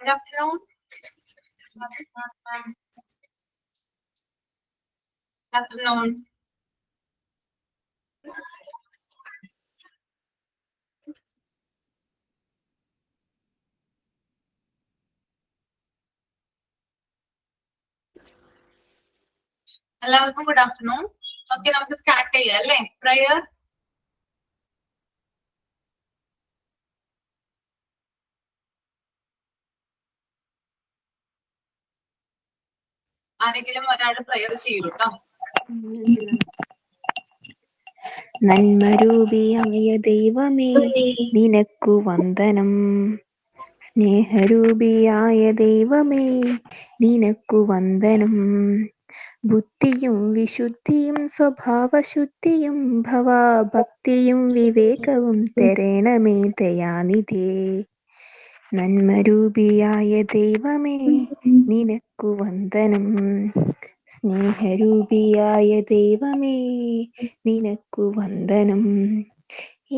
Good afternoon. Good afternoon. എല്ലാവർക്കും good afternoon. Okay, നമുക്ക് start ചെയ്യാം അല്ലേ? പ്രയർ. ആരെങ്കിലും ഒരാൾ പ്രയർ ചെയ്യൂ കേട്ടോ. നന്മരൂപിയായ ദൈവമേ നിനക്കു വന്ദനം. സ്നേഹരൂപിയായ ദൈവമേ നിനക്കു വന്ദനം. ബുദ്ധിയും വിശുദ്ധിയും സ്വഭാവശുദ്ധിയും ഭവാഭക്തിയും വിവേകവും തരണമേ ദയാനിധേ. നന്മരൂപിയായ ദൈവമേ നിനക്കു വന്ദനം. സ്നേഹരൂപിയായ ദൈവമേ നിനക്കു വന്ദനം.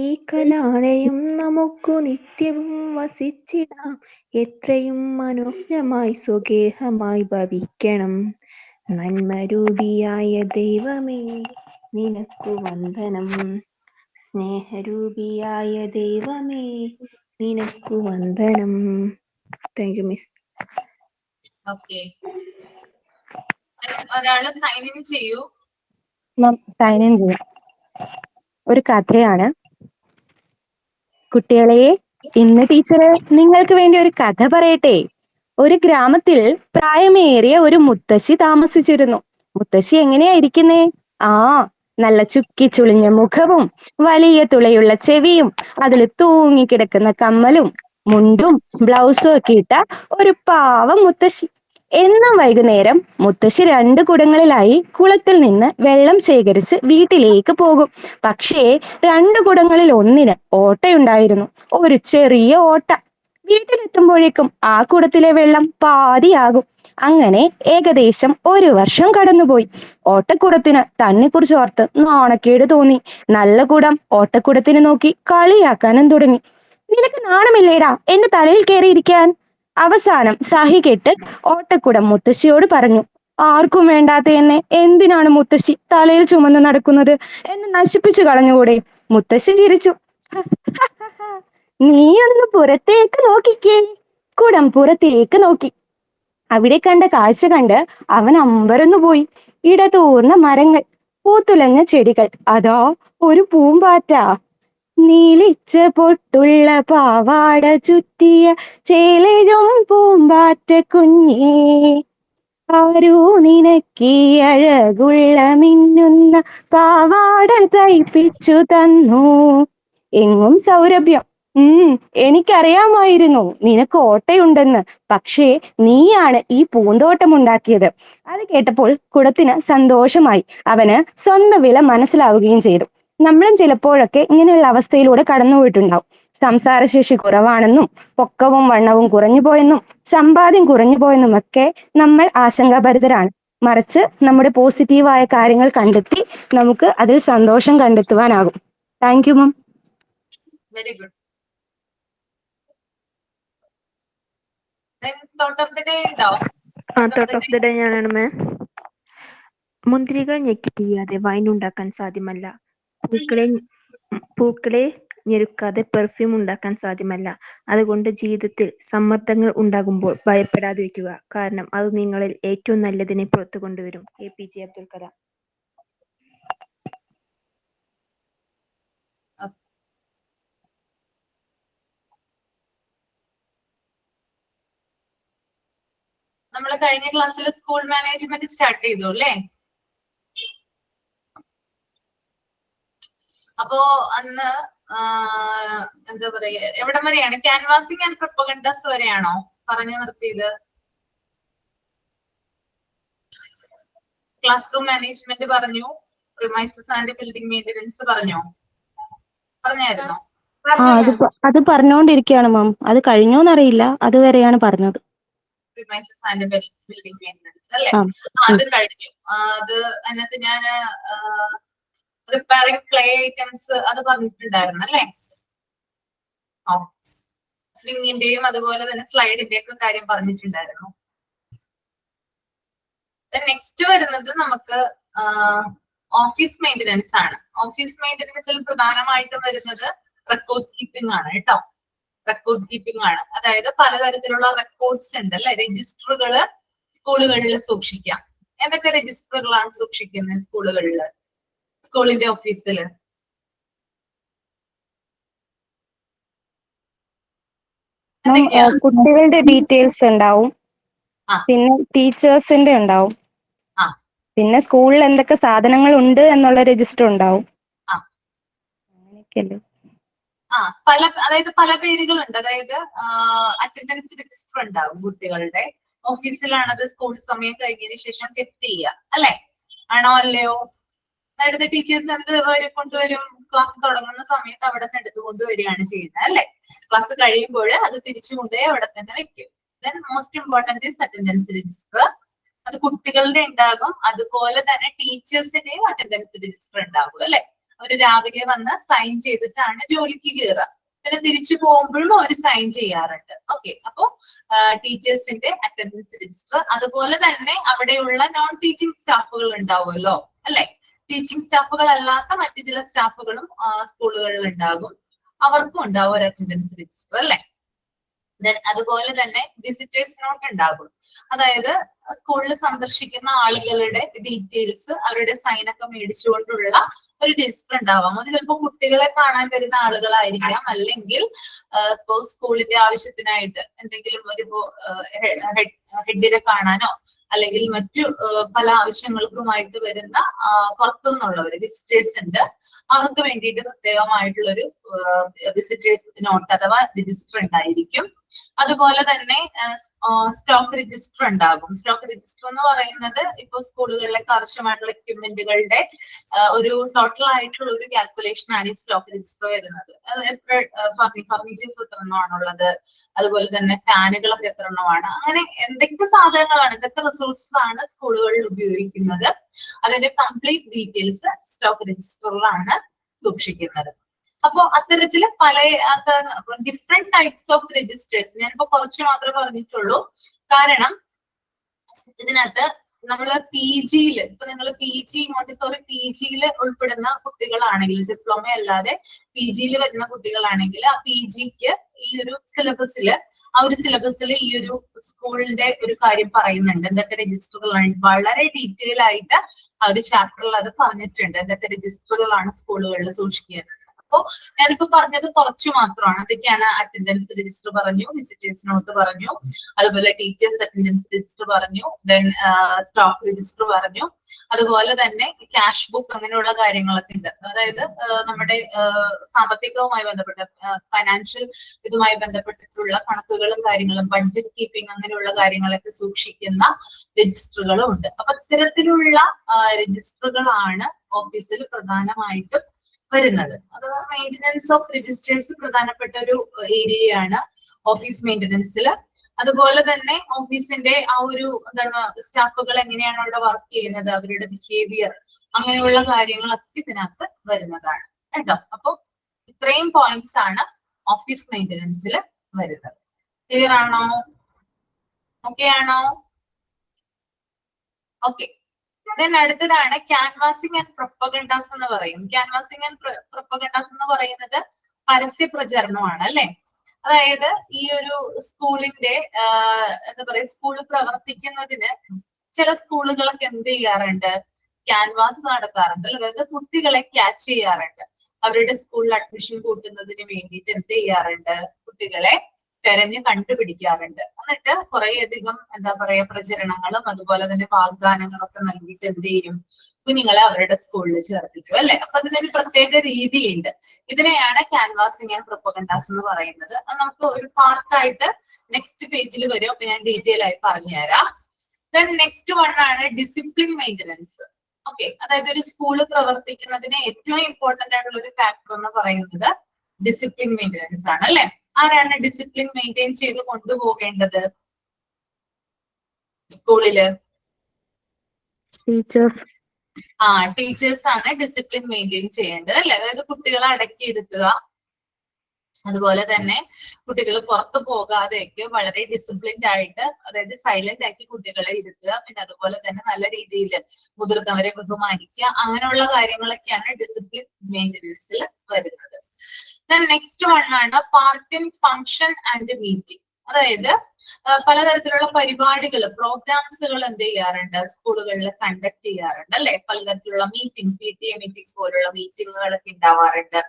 ഈ കലാലയം നമുക്കു നിത്യവും വസിച്ചിടാം. എത്രയും മനോജ്ഞമായി സ്വഗേഹമായി ഭവിക്കണം. നന്മരൂപിയായ ദൈവമേ നിനക്കു വന്ദനം. സ്നേഹരൂപിയായ ദൈവമേ നിനക്കു വന്ദനം. Thank you miss. ഓക്കെ, ഒരാള് സൈൻ ഇൻ ചെയ്യൂ. സൈൻ ഇൻ ചെയ്യാം. ഒരു കഥയാണ്. കുട്ടികളെ, ഇന്ന് ടീച്ചർ നിങ്ങൾക്ക് വേണ്ടി ഒരു കഥ പറയട്ടെ. ഒരു ഗ്രാമത്തിൽ പ്രായമേറിയ ഒരു മുത്തശ്ശി താമസിച്ചിരുന്നു. മുത്തശ്ശി എങ്ങനെയാ ഇരിക്കുന്നേ? നല്ല ചുക്കി ചുളിഞ്ഞ മുഖവും വലിയ തുളയുള്ള ചെവിയും അതിൽ തൂങ്ങിക്കിടക്കുന്ന കമ്മലും മുണ്ടും ബ്ലൗസും ഒക്കെ ഇട്ട ഒരു പാവം മുത്തശ്ശി. എന്നും വൈകുന്നേരം മുത്തശ്ശി 2 കുടങ്ങളിലായി കുളത്തിൽ നിന്ന് വെള്ളം ശേഖരിച്ച് വീട്ടിലേക്ക് പോകും. പക്ഷേ 2 കുടങ്ങളിൽ ഒന്നിന് ഓട്ടയുണ്ടായിരുന്നു. ഒരു ചെറിയ ഓട്ട. വീട്ടിലെത്തുമ്പോഴേക്കും ആ കുടത്തിലെ വെള്ളം പാതിയാകും. അങ്ങനെ ഏകദേശം 1 വർഷം കടന്നുപോയി. ഓട്ടക്കുടത്തിന് തന്നെക്കുറിച്ച് ഓർത്ത് നാണക്കേട് തോന്നി. നല്ല കുടം ഓട്ടക്കുടത്തിനെ നോക്കി കളിയാക്കാനും തുടങ്ങി. നിനക്ക് നാണമില്ലേടാ എന്റെ തലയിൽ കയറിയിരിക്കാൻ? അവസാനം സഹികെട്ട് ഓട്ടക്കുടം മുത്തശ്ശിയോട് പറഞ്ഞു. ആർക്കും വേണ്ടാത്ത എന്നെ എന്തിനാണ് മുത്തശ്ശി തലയിൽ ചുമന്ന് നടക്കുന്നത്? എന്നെ നശിപ്പിച്ചു കളഞ്ഞുകൂടെ? മുത്തശ്ശി ചിരിച്ചു. നീ ഒന്ന് പുറത്തേക്ക് നോക്കിക്കേ. കുടം പുറത്തേക്ക് നോക്കി. അവിടെ കണ്ട കാഴ്ച കണ്ട് അവൻ അമ്പരന്നുപോയി. ഇടതൂർന്ന മരങ്ങൾ, പൂത്തുലഞ്ഞ ചെടികൾ, അതാ ഒരു പൂമ്പാറ്റ. നീലിച്ച പൊട്ടുള്ള പാവാട ചുറ്റിയ ചേലഴും പൂമ്പാറ്റ കുഞ്ഞേ, ആരൂ നിനക്കീ അഴകുള്ള മിന്നുന്ന പാവാട തയ്പ്പിച്ചു തന്നു. എങ്ങും സൗരഭ്യം. എനിക്കറിയാമായിരുന്നു നിനക്ക് ഓട്ടയുണ്ടെന്ന്. പക്ഷേ നീയാണ് ഈ പൂന്തോട്ടമുണ്ടാക്കിയത്. അത് കേട്ടപ്പോൾ കുടത്തിന് സന്തോഷമായി. അവന് സ്വന്തം വില മനസ്സിലാവുകയും ചെയ്തു. നമ്മളും ചിലപ്പോഴൊക്കെ ഇങ്ങനെയുള്ള അവസ്ഥയിലൂടെ കടന്നുപോയിട്ടുണ്ടാവും. സംസാരശേഷി കുറവാണെന്നും പൊക്കവും വണ്ണവും കുറഞ്ഞുപോയെന്നും സമ്പാദ്യം കുറഞ്ഞുപോയെന്നും ഒക്കെ നമ്മൾ ആശങ്കാഭരിതരാണ്. മറിച്ച് നമ്മുടെ പോസിറ്റീവായ കാര്യങ്ങൾ കണ്ടെത്തി നമുക്ക് അതിൽ സന്തോഷം കണ്ടെത്തുവാനാകും. Thank you ma'am. Very good. Thought of the day ഉണ്ടോ? തോട്ട് ഓഫ് ദി ഡേ ഞാനാണ് മാം. മുന്തിരികൾ ഞെക്കി പിഴിയാതെ വൈൻ ഉണ്ടാക്കാൻ സാധ്യമല്ല. പൂക്കളെ ഞെരുക്കാതെ പെർഫ്യൂം ഉണ്ടാക്കാൻ സാധ്യമല്ല. അതുകൊണ്ട് ജീവിതത്തിൽ സമ്മർദ്ദങ്ങൾ ഉണ്ടാകുമ്പോൾ ഭയപ്പെടാതിരിക്കുക. കാരണം അത് നിങ്ങളിൽ ഏറ്റവും നല്ലതിനെ പുറത്തു കൊണ്ടുവരും. APJ അബ്ദുൽ കലാം. നമ്മൾ കഴിഞ്ഞ ക്ലാസ്സിൽ സ്കൂൾ മാനേജ്മെന്റ് സ്റ്റാർട്ട് ചെയ്തു അല്ലേ? അപ്പോ അന്ന് എന്താ പറയാ, എവിടം വരെയാണ്? ക്യാൻവാസിംഗ് ആൻഡ് പ്രൊപ്പഗൻഡസ് വരെയാണോ പറഞ്ഞു നിർത്തിയത്? ക്ലാസ് റൂം മാനേജ്മെന്റ് പറഞ്ഞു, പ്രിമൈസസ് ആൻഡ് ബിൽഡിംഗ് മെയിൻ്റനൻസ് പറഞ്ഞായിരുന്നോ? അത് പറഞ്ഞുകൊണ്ടിരിക്കുകയാണ് മാം. അത് കഴിഞ്ഞോന്നറിയില്ല, അതുവരെയാണ് പറഞ്ഞത്. പ്രിമൈസസ് ആൻഡ് ബിൽഡിംഗ് മെയിൻ്റനൻസ് അല്ലേ? അത് കഴിഞ്ഞു. അത് അതിനകത്ത് ഞാൻ റിപ്പയറിംഗ് ക്ലേ ഐറ്റംസ് അത് പറഞ്ഞിട്ടുണ്ടായിരുന്നു അല്ലേ? സ്വിങ്ങിന്റെയും അതുപോലെ തന്നെ സ്ലൈഡിന്റെയും ഒക്കെ കാര്യം പറഞ്ഞിട്ടുണ്ടായിരുന്നു. നെക്സ്റ്റ് വരുന്നത് നമുക്ക് ഓഫീസ് മെയിൻ്റനൻസ് ആണ്. ഓഫീസ് മെയിൻ്റനൻസിൽ പ്രധാനമായിട്ടും വരുന്നത് റെക്കോർഡ് കീപ്പിംഗ് ആണ് കേട്ടോ. റെക്കോർഡ് കീപ്പിംഗ് ആണ്, അതായത് പലതരത്തിലുള്ള റെക്കോർഡ്സ് ഉണ്ട് അല്ലെ, രജിസ്റ്ററുകള് സ്കൂളുകളിൽ സൂക്ഷിക്കാം. എന്തൊക്കെ രജിസ്റ്ററുകളാണ് സൂക്ഷിക്കുന്നത് സ്കൂളുകളിൽ, സ്കൂളിന്റെ ഓഫീസിൽ? കുട്ടികളുടെ ഡീറ്റെയിൽസ് ഉണ്ടാവും, പിന്നെ ടീച്ചേഴ്സിന്റെ ഉണ്ടാവും, പിന്നെ സ്കൂളിൽ എന്തൊക്കെ സാധനങ്ങൾ ഉണ്ട് എന്നുള്ള രജിസ്റ്റർ ഉണ്ടാവും. അങ്ങനെയൊക്കെയല്ലേ? അതായത് പല പേരുകളുണ്ട്. അതായത് അറ്റൻഡൻസ് രജിസ്റ്റർ ഉണ്ടാവും കുട്ടികളുടെ ഓഫീസിലാണത്. സ്കൂൾ സമയം കഴിഞ്ഞതിന് ശേഷം ചെക്ക് ചെയ്യുക അല്ലെ, ആണോ അല്ലയോ? അതായത് ടീച്ചേഴ്സ് എന്ത് കൊണ്ടുവരും, ക്ലാസ് തുടങ്ങുന്ന സമയത്ത് അവിടെ നിന്ന് എടുത്തു കൊണ്ടുവരികയാണ് ചെയ്യുന്നത് അല്ലെ. ക്ലാസ് കഴിയുമ്പോൾ അത് തിരിച്ചു കൊണ്ടുപോയി അവിടെ തന്നെ വെക്കും. Then most important is attendance register. അത് കുട്ടികളുടെ ഉണ്ടാകും, അതുപോലെ തന്നെ ടീച്ചേഴ്സിന്റെയും അറ്റൻഡൻസ് രജിസ്റ്റർ ഉണ്ടാകും അല്ലെ. അവര് രാവിലെ വന്ന് സൈൻ ചെയ്തിട്ടാണ് ജോലിക്ക് കയറുക, പിന്നെ തിരിച്ചു പോകുമ്പോഴും അവർ സൈൻ ചെയ്യാറുണ്ട്. ഓക്കെ, അപ്പോ ടീച്ചേഴ്സിന്റെ അറ്റൻഡൻസ് രജിസ്റ്റർ, അതുപോലെ തന്നെ അവിടെയുള്ള നോൺ ടീച്ചിങ് സ്റ്റാഫുകൾ ഉണ്ടാവുമല്ലോ അല്ലെ. ടീച്ചിങ് സ്റ്റാഫുകൾ അല്ലാത്ത മറ്റു ചില സ്റ്റാഫുകളും സ്കൂളുകളിൽ ഉണ്ടാകും, അവർക്കും ഉണ്ടാവും ഒരു അറ്റൻഡൻസ് രജിസ്റ്റർ അല്ലെ. ദെൻ അതുപോലെ തന്നെ വിസിറ്റേഴ്സ് നോട്ട് ഉണ്ടാകും, അതായത് സ്കൂളിൽ സന്ദർശിക്കുന്ന ആളുകളുടെ ഡീറ്റെയിൽസ് അവരുടെ സൈനൊക്കെ മേടിച്ചുകൊണ്ടുള്ള ഒരു രജിസ്റ്റർ ഉണ്ടാവാം. അത് ചിലപ്പോൾ കുട്ടികളെ കാണാൻ വരുന്ന ആളുകളായിരിക്കാം, അല്ലെങ്കിൽ ഇപ്പോ സ്കൂളിന്റെ ആവശ്യത്തിനായിട്ട് എന്തെങ്കിലും ഒരു ഹെഡിനെ കാണാനോ അല്ലെങ്കിൽ മറ്റു പല ആവശ്യങ്ങൾക്കുമായിട്ട് വരുന്ന പുറത്തുനിന്നുള്ളവർ വിസിറ്റേഴ്സ് ഉണ്ട്. അവർക്ക് വേണ്ടിയിട്ട് പ്രത്യേകമായിട്ടുള്ളൊരു വിസിറ്റേഴ്സ് നോട്ട് അഥവാ രജിസ്റ്റർ ഉണ്ടായിരിക്കും. അതുപോലെ തന്നെ സ്റ്റോക്ക് രജിസ്റ്റർ ഉണ്ടാകും. സ്റ്റോക്ക് രജിസ്റ്റർ എന്ന് പറയുന്നത് ഇപ്പൊ സ്കൂളുകളിലേക്ക് ആവശ്യമായിട്ടുള്ള എക്യുപ്മെന്റുകളുടെ ഒരു ടോട്ടൽ ആയിട്ടുള്ള ഒരു കാൽക്കുലേഷൻ ആണ് ഈ സ്റ്റോക്ക് രജിസ്റ്റർ വരുന്നത്. എത്ര ഫർണിച്ചേഴ്സ് എത്ര എണ്ണമാണുള്ളത്, അതുപോലെ തന്നെ ഫാനുകളൊക്കെ എത്ര എണ്ണമാണ്, അങ്ങനെ എന്തൊക്കെ സാധനങ്ങളാണ്, എന്തൊക്കെ റിസോഴ്സസ് ആണ് സ്കൂളുകളിൽ ഉപയോഗിക്കുന്നത്, അതിന്റെ കംപ്ലീറ്റ് ഡീറ്റെയിൽസ് സ്റ്റോക്ക് രജിസ്റ്ററിലാണ് സൂക്ഷിക്കുന്നത്. അപ്പോ അത്തരത്തില് പല ഡിഫറെന്റ് ടൈപ്സ് ഓഫ് രജിസ്റ്റേഴ്സ്, ഞാനിപ്പോ കുറച്ച് മാത്രമേ പറഞ്ഞിട്ടുള്ളൂ. കാരണം ഇതിനകത്ത് നമ്മള് പി ജിയില്, ഇപ്പൊ നിങ്ങൾ പി ജി മോണ്ടിസോറി പി ജിയിൽ ഉൾപ്പെടുന്ന കുട്ടികളാണെങ്കിൽ, ഡിപ്ലോമ അല്ലാതെ പി ജിയിൽ വരുന്ന കുട്ടികളാണെങ്കിൽ ആ പി ജിക്ക് ഈ ഒരു സിലബസില്, ആ ഒരു സിലബസിൽ ഈ ഒരു സ്കൂളിന്റെ ഒരു കാര്യം പറയുന്നുണ്ട്, എന്തൊക്കെ രജിസ്റ്ററുകളാണ്. വളരെ ഡീറ്റെയിൽ ആയിട്ട് ആ ഒരു ചാപ്റ്ററിൽ അത് പറഞ്ഞിട്ടുണ്ട്, എന്തൊക്കെ രജിസ്റ്ററുകളാണ് സ്കൂളുകളിൽ സൂക്ഷിക്കുന്നത്. അപ്പോ ഞാനിപ്പോ പറഞ്ഞത് കുറച്ച് മാത്രമാണ്. അതൊക്കെയാണ് അറ്റൻഡൻസ് രജിസ്റ്റർ പറഞ്ഞു, വിസിറ്റേഴ്സ് നോട്ട് പറഞ്ഞു, അതുപോലെ ടീച്ചേഴ്സ് അറ്റൻഡൻസ് രജിസ്റ്റർ പറഞ്ഞു, ദെൻ സ്റ്റോക്ക് രജിസ്റ്റർ പറഞ്ഞു, അതുപോലെ തന്നെ ക്യാഷ് ബുക്ക്, അങ്ങനെയുള്ള കാര്യങ്ങളൊക്കെ ഉണ്ട്. അതായത് നമ്മുടെ സാമ്പത്തികവുമായി ബന്ധപ്പെട്ട ഫൈനാൻഷ്യൽ ഇതുമായി ബന്ധപ്പെട്ടിട്ടുള്ള കണക്കുകളും കാര്യങ്ങളും, ബഡ്ജറ്റ് കീപ്പിംഗ്, അങ്ങനെയുള്ള കാര്യങ്ങളൊക്കെ സൂക്ഷിക്കുന്ന രജിസ്റ്ററുകളും ഉണ്ട്. അപ്പൊ ഇത്തരത്തിലുള്ള രജിസ്റ്ററുകളാണ് ഓഫീസിൽ പ്രധാനമായിട്ടും വരുന്നത്. അഥവാ മെയിൻ്റനൻസ് ഓഫ് രജിസ്റ്റേഴ്സ് പ്രധാനപ്പെട്ട ഒരു ഏരിയയാണ് ഓഫീസ് മെയിൻ്റനൻസിൽ. അതുപോലെ തന്നെ ഓഫീസിന്റെ ആ ഒരു എന്താണ്, സ്റ്റാഫുകൾ എങ്ങനെയാണ് അവിടെ വർക്ക് ചെയ്യുന്നത്, അവരുടെ ബിഹേവിയർ, അങ്ങനെയുള്ള കാര്യങ്ങളൊക്കെ ഇതിനകത്ത് വരുന്നതാണ് കേട്ടോ. അപ്പൊ ഇത്രയും പോയിന്റ്സ് ആണ് ഓഫീസ് മെയിൻ്റനൻസിൽ വരുന്നത്. ക്ലിയർ ആണോ? ഓക്കെ ആണോ? ഓക്കെ. ദെൻ അടുത്തതാണ് ക്യാൻവാസിംഗ് ആൻഡ് പ്രൊപ്പഗണ്ടാസ് എന്ന് പറയും. ക്യാൻവാസിംഗ് ആൻഡ് പ്രൊപ്പഗണ്ടാസ് എന്ന് പറയുന്നത് പരസ്യ പ്രചരണമാണ് അല്ലെ. അതായത് ഈ ഒരു സ്കൂളിന്റെ എന്താ പറയാ, സ്കൂൾ പ്രവർത്തിക്കുന്നതിന് ചില സ്കൂളുകളൊക്കെ എന്ത് ചെയ്യാറുണ്ട്, ക്യാൻവാസ് നടത്താറുണ്ട്. അതായത് കുട്ടികളെ ക്യാച്ച് ചെയ്യാറുണ്ട്. അവരുടെ സ്കൂളിൽ അഡ്മിഷൻ കൂട്ടുന്നതിന് വേണ്ടിയിട്ട് എന്ത് ചെയ്യാറുണ്ട്, കുട്ടികളെ തെരഞ്ഞു കണ്ടുപിടിക്കാറുണ്ട്. എന്നിട്ട് കുറേയധികം എന്താ പറയാ പ്രചരണങ്ങളും അതുപോലെ തന്നെ വാഗ്ദാനങ്ങളൊക്കെ നൽകിയിട്ട് എന്ത് ചെയ്യും, കുഞ്ഞുങ്ങളെ അവരുടെ സ്കൂളിൽ ചേർത്തിക്കും അല്ലെ. അപ്പൊ അതിനൊരു പ്രത്യേക രീതിയുണ്ട്. ഇതിനെയാണ് ക്യാൻവാസിംഗ് ആൻഡ് പ്രൊപ്പഗണ്ടാസ് എന്ന് പറയുന്നത്. അത് നമുക്ക് ഒരു പാർട്ടായിട്ട് നെക്സ്റ്റ് പേജിൽ വരും, അപ്പൊ ഞാൻ ഡീറ്റെയിൽ ആയി പറഞ്ഞുതരാം. ദെൻ നെക്സ്റ്റ് വൺ ആണ് ഡിസിപ്ലിൻ മെയിൻ്റനൻസ്. ഓക്കെ, അതായത് ഒരു സ്കൂള് പ്രവർത്തിക്കുന്നതിന് ഏറ്റവും ഇമ്പോർട്ടന്റ് ആയിട്ടുള്ള ഒരു ഫാക്ടർ എന്ന് പറയുന്നത് ഡിസിപ്ലിൻ മെയിൻ്റനൻസ് ആണ് അല്ലെ. ആരാണ് ഡിസിപ്ലിൻ മെയിൻറ്റെയിൻ ചെയ്ത് കൊണ്ടുപോകേണ്ടത് സ്കൂളില്? ടീച്ചേഴ്സ്. ടീച്ചേഴ്സ് ആണ് ഡിസിപ്ലിൻ മെയിൻറ്റെയിൻ ചെയ്യേണ്ടത് അല്ലെ. അതായത് കുട്ടികളെ അടക്കിയിരുത്തുക, അതുപോലെ തന്നെ കുട്ടികൾ പുറത്തു പോകാതെയൊക്കെ വളരെ ഡിസിപ്ലിൻഡ് ആയിട്ട്, അതായത് സൈലന്റ് ആക്കി കുട്ടികളെ ഇരുത്തുക. പിന്നെ അതുപോലെ തന്നെ നല്ല രീതിയിൽ മുതിർന്നവരെ ബഹുമാനിക്കുക. അങ്ങനെയുള്ള കാര്യങ്ങളൊക്കെയാണ് ഡിസിപ്ലിൻ മെയിൻ്റനൻസിൽ വരുന്നത്. നെക്സ്റ്റ് വൺ ആണ് പാർട്ടിംഗ് ഫംഗ്ഷൻ ആൻഡ് മീറ്റിംഗ്. അതായത് പലതരത്തിലുള്ള പരിപാടികൾ, പ്രോഗ്രാംസുകൾ എന്ത് ചെയ്യാറുണ്ട്, സ്കൂളുകളിൽ കണ്ടക്ട് ചെയ്യാറുണ്ട് അല്ലെ. പലതരത്തിലുള്ള മീറ്റിംഗ്, PTA മീറ്റിംഗ് പോലുള്ള മീറ്റിങ്ങുകളൊക്കെ ഉണ്ടാവാറുണ്ട്.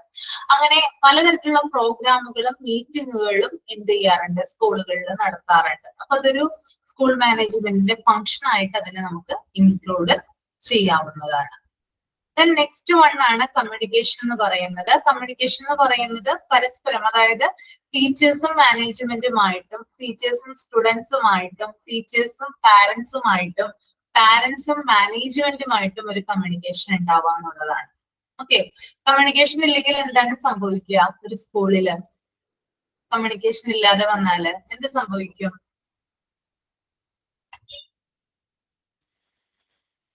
അങ്ങനെ പലതരത്തിലുള്ള പ്രോഗ്രാമുകളും മീറ്റിങ്ങുകളും എന്ത് ചെയ്യാറുണ്ട്, സ്കൂളുകളിൽ നടത്താറുണ്ട്. അപ്പൊ അതൊരു സ്കൂൾ മാനേജ്മെന്റിന്റെ ഫംഗ്ഷൻ ആയിട്ട് അതിനെ നമുക്ക് ഇൻക്ലൂഡ് ചെയ്യാവുന്നതാണ്. നെക്സ്റ്റ് വൺ ആണ് കമ്മ്യൂണിക്കേഷൻ എന്ന് പറയുന്നത്. കമ്മ്യൂണിക്കേഷൻ എന്ന് പറയുന്നത് പരസ്പരം, അതായത് ടീച്ചേഴ്സും മാനേജ്മെന്റുമായിട്ടും, ടീച്ചേഴ്സും സ്റ്റുഡൻസുമായിട്ടും, ടീച്ചേഴ്സും പാരന്റ്സുമായിട്ടും, പാരന്റ്സും മാനേജ്മെന്റുമായിട്ടും ഒരു കമ്മ്യൂണിക്കേഷൻ ഉണ്ടാവാന്നുള്ളതാണ്. ഓക്കെ, കമ്മ്യൂണിക്കേഷൻ ഇല്ലെങ്കിൽ എന്താണ് സംഭവിക്കുക? ഒരു സ്കൂളില് കമ്മ്യൂണിക്കേഷൻ ഇല്ലാതെ വന്നാല് എന്ത് സംഭവിക്കും?